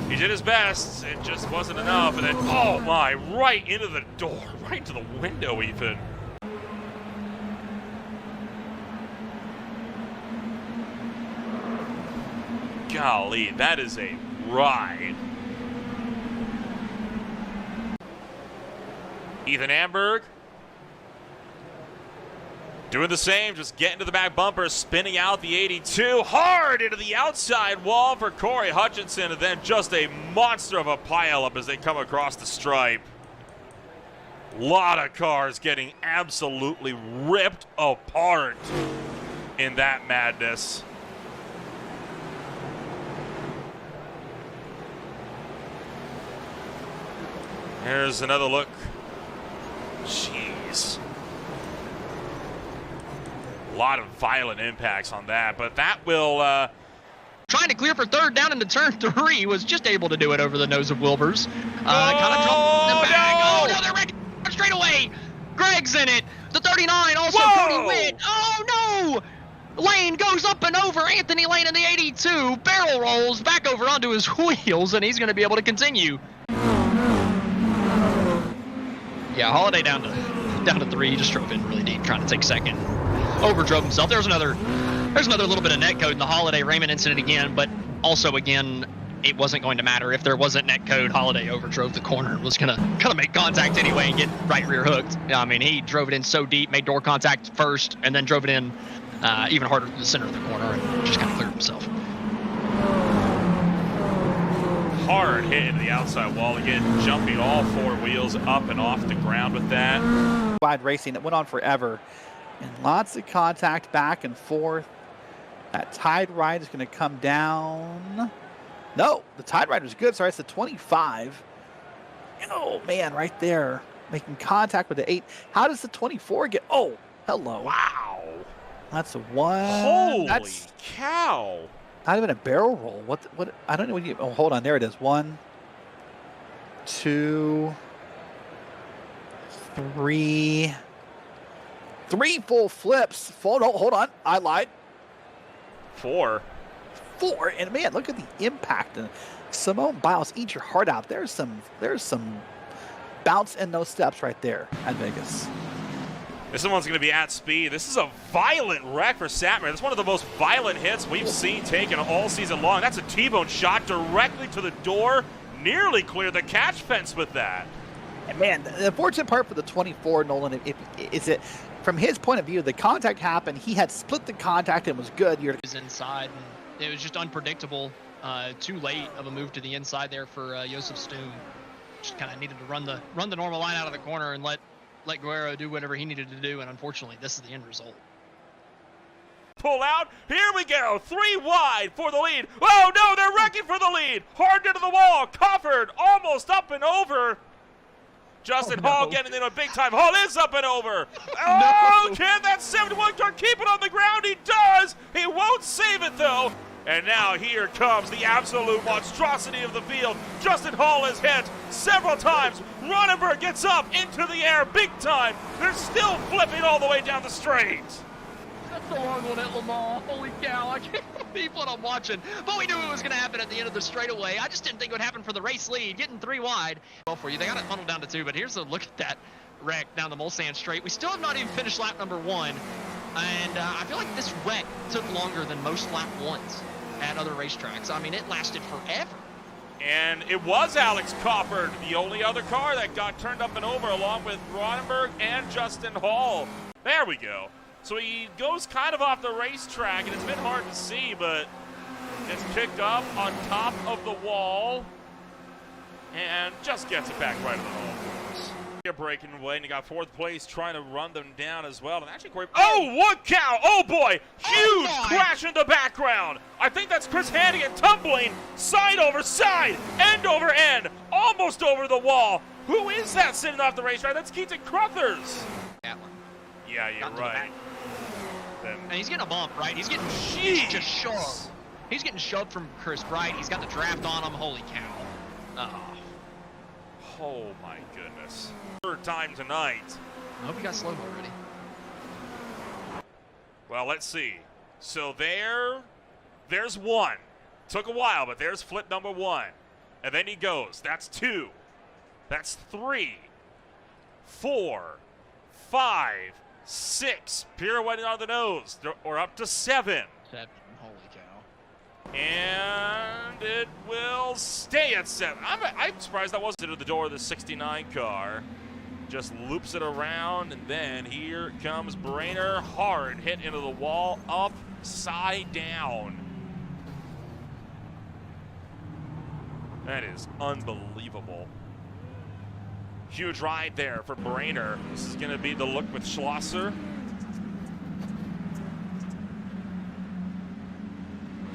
A: He did his best. It just wasn't enough. And then, oh my, right into the door, right into the window even. Golly, that is a ride. Ethan Amberg doing the same, just getting to the back bumper, spinning out the 82, hard into the outside wall for Corey Hutchinson, and then just a monster of a pileup as they come across the stripe. A lot of cars getting absolutely ripped apart in that madness. Here's another look. Jeez. A lot of violent impacts on that, but that will...
B: Trying to clear for third down into turn 3, was just able to do it over the nose of Wilbers. Kind of dropped them back.
A: No!
B: Oh, no, they're wrecking straight away. Greg's in it. The 39, also
A: Whoa!
B: Cody Witt. Oh, no! Lane goes up and over. Anthony Lane in the 82. Barrel rolls back over onto his wheels, and he's going to be able to continue. Yeah, Holiday down to 3. He just drove in really deep, trying to take second. Overdrove himself. There's another little bit of netcode in the Holiday Raymond incident again, but also again, it wasn't going to matter if there wasn't netcode. Holiday overdrove the corner, was gonna make contact anyway and get right rear hooked. I mean, he drove it in so deep, made door contact first, and then drove it in even harder to the center of the corner and just kind of cleared himself.
A: Hard hit into the outside wall again, jumping all 4 wheels up and off the ground with that.
L: Wide racing that went on forever, and lots of contact back and forth. That Tide ride is going to come down. No, the Tide ride was good. Sorry, it's the 25. Oh man, right there, making contact with the 8. How does the 24 get? Oh, hello.
A: Wow.
L: That's a 1.
A: Holy cow.
L: Not even a barrel roll. What? I don't know what you. Oh, hold on. There it is. 1, 2, 3. 3 full flips. No, hold on. I lied.
A: 4.
L: 4. And man, look at the impact. And Simone Biles, eat your heart out. There's some bounce and no steps right there at Vegas.
A: This one's going to be at speed. This is a violent wreck for Satmar. That's one of the most violent hits we've seen taken all season long. That's a T-bone shot directly to the door. Nearly cleared the catch fence with that.
L: And man, the unfortunate part for the 24, Nolan, is it from his point of view, the contact happened. He had split the contact and was good.
B: It was inside, and it was just unpredictable. Too late of a move to the inside there for Josef Stoom. Just kind of needed to run the normal line out of the corner and let Guerrero do whatever he needed to do, and unfortunately, this is the end result.
A: Pull out. Here we go. 3 wide for the lead. Oh, no, they're wrecking for the lead. Hard into the wall. Covered. Almost up and over. Justin Hall getting in a big time. Hall is up and over. Oh, can that 71 car keep it on the ground? He does. He won't save it, though. And now here comes the absolute monstrosity of the field. Justin Hall is hit several times. Ronenberg gets up into the air big time. They're still flipping all the way down the straight.
B: That's the long one at Lamar. Holy cow, I can't believe what I'm watching. But we knew it was going to happen at the end of the straightaway. I just didn't think it would happen for the race lead. Getting 3 wide. Well, for you, they got it funneled down to 2, but here's a look at that wreck down the Mulsanne straight. We still have not even finished lap number 1. And I feel like this wreck took longer than most lap 1s at other racetracks. I mean, it lasted forever.
A: And it was Alex Cofford, the only other car that got turned up and over, along with Ronenberg and Justin Hall. There we go. So he goes kind of off the racetrack, and it's been hard to see, but gets picked up on top of the wall and just gets it back right in the hole. Breaking away, and he got 4th place, trying to run them down as well. And actually, Corey, oh, what cow! Oh boy, huge crash in the background. I think that's Chris Hannigan tumbling side over side, end over end, almost over the wall. Who is that sitting off the racetrack? That's Keaton Crothers.
B: That one.
A: Yeah, you're right.
B: And he's getting a bump, right? He's getting just shoved. He's getting shoved from Chris Bright. He's got the draft on him. Holy cow.
A: Oh my goodness. 3rd time tonight.
B: I hope you got slow-mo ready.
A: Well, let's see. So there's one. Took a while, but there's flip number one. And then he goes. That's 2. That's 3. 4. 5. 6. Pirouetting on the nose. Or up to 7.
B: 7. Holy cow.
A: And it will stay at 7. I'm surprised that wasn't into the door of the 69 car. Just loops it around, and then here comes Brainer. Hard hit into the wall, upside down. That is unbelievable. Huge ride there for Brainer. This is going to be the look with Schlosser.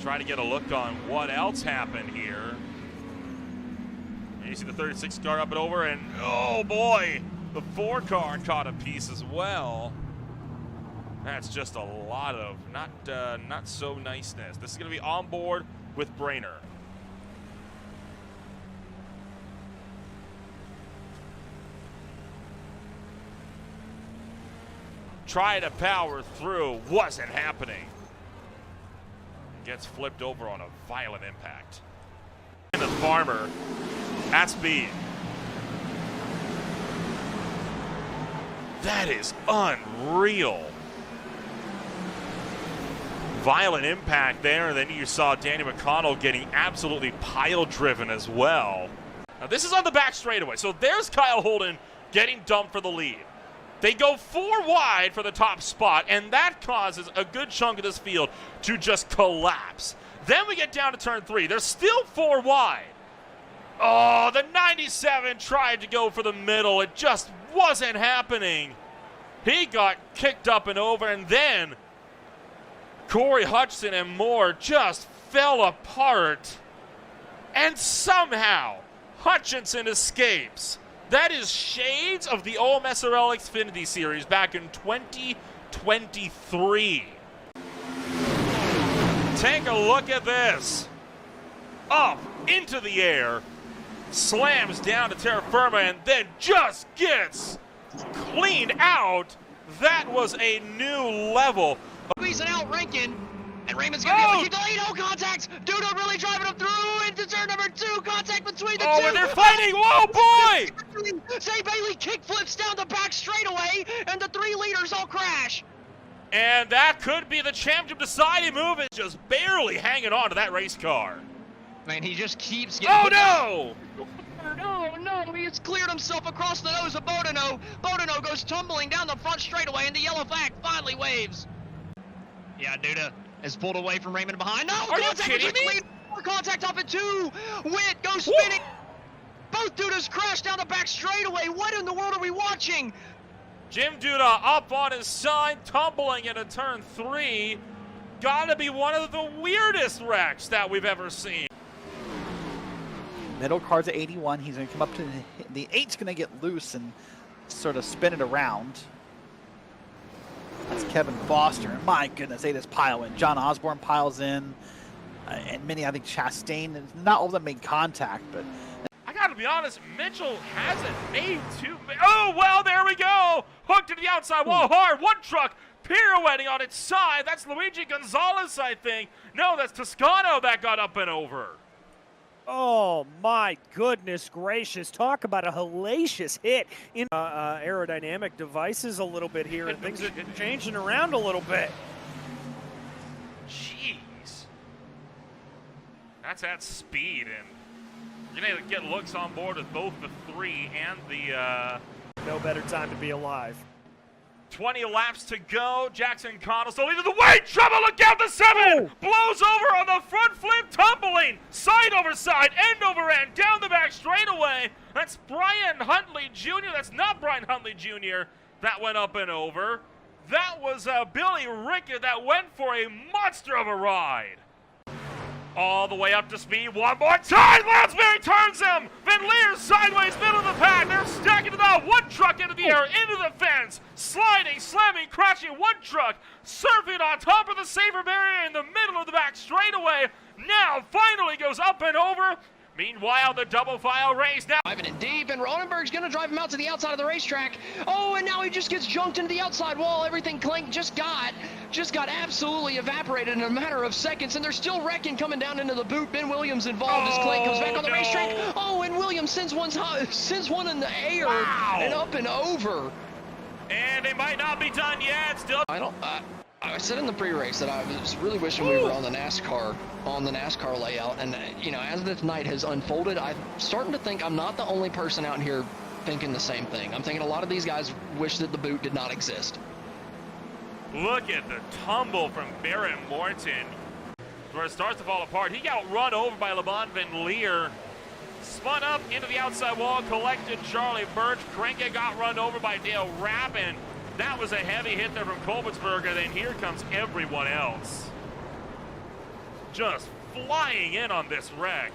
A: Try to get a look on what else happened here. And you see the 36 car up and over, and oh boy, the 4 car caught a piece as well. That's just a lot of not so niceness. This is going to be on board with Brainer. Try to power through, wasn't happening. Gets flipped over on a violent impact. And the Farmer at speed. That is unreal. Violent impact there, and then you saw Danny McConnell getting absolutely pile-driven as well. Now this is on the back straightaway, so there's Kyle Holden getting dumped for the lead. They go 4 wide for the top spot, and that causes a good chunk of this field to just collapse. Then we get down to turn 3. They're still 4 wide. Oh, the 97 tried to go for the middle. It just wasn't happening. He got kicked up and over, and then Corey Hutchinson and Moore just fell apart. And somehow, Hutchinson escapes. That is shades of the old SRL Xfinity Series back in 2023. Take a look at this. Up into the air, slams down to terra firma, and then just gets cleaned out. That was a new level.
B: Squeezing out Rankin, and Raymond's gonna be able to keep the lead. Oh, contact! Duda really driving him through into turn number 2. Contact between the two.
A: Oh, and they're fighting! Whoa, boy!
B: Zay Bailey kickflips down the back straightaway, and the 3 leaders all crash.
A: And that could be the championship deciding move. It's just barely hanging on to that race car.
B: Man, he just keeps getting.
A: Oh no!
B: No, he has cleared himself across the nose of Bodeno. Bodeno goes tumbling down the front straightaway, and the yellow flag finally waves. Yeah, Duda is pulled away from Raymond behind. No,
A: are you kidding me?
B: More contact off at 2. Witt goes spinning. Both Dudas crash down the back straightaway. What in the world are we watching?
A: Jim Duda up on his side, tumbling into turn 3. Gotta be one of the weirdest wrecks that we've ever seen.
L: Middle car's at 81. He's going to come up to the 8's going to get loose and sort of spin it around. That's Kevin Foster. My goodness, they just pile in. John Osborne piles in. And many, I think, Chastain. Not all of them made contact, but...
A: I gotta be honest, Mitchell hasn't made too many. Oh, well, there we go. Hooked to the outside wall hard. One truck pirouetting on its side. That's Luigi Gonzalez, I think. No, that's Toscano that got up and over.
C: Oh, my goodness gracious. Talk about a hellacious hit in aerodynamic devices a little bit here, and things are changing around a little bit.
A: Jeez. That's at speed, and you're going to get looks on board with both the 3 and the...
C: No better time to be alive.
A: 20 laps to go. Jackson Connell still leading the way. Trouble, look out, the 7 blows over on the front flip, tumbling side over side, end over end, down the back straightaway. That's Brian Huntley Jr. That's not Brian Huntley Jr. that went up and over. That was Billy Rickett that went for a monster of a ride. All the way up to speed one more time. Lounsbury turns him. Van Leer sideways, middle of the pack. They're stacking it out. One truck into the air, into the fence. Sliding, slamming, crashing. One truck surfing on top of the safer barrier in the middle of the back straightaway. Now finally goes up and over. Meanwhile, the double file race now.
B: Driving it deep, and Ronenberg's going to drive him out to the outside of the racetrack. Oh, and now he just gets junked into the outside wall. Everything Clink just got. just got absolutely evaporated in a matter of seconds, and they're still wrecking coming down into the boot. Ben Williams involved as Clay comes back on the racetrack. Oh, and Williams sends one in the air and up and over.
A: And they might not be done yet. Still.
B: I said in the pre-race that I was really wishing we were on the NASCAR layout, and as this night has unfolded, I'm starting to think I'm not the only person out here thinking the same thing. I'm thinking a lot of these guys wish that the boot did not exist.
A: Look at the tumble from Barrett Morton, where it starts to fall apart. He got run over by LeBron Van Leer, spun up into the outside wall, collected Charlie Birch. Krenke got run over by Dale Rappin. That was a heavy hit there from Kolbetsberger. Then here comes everyone else, just flying in on this wreck.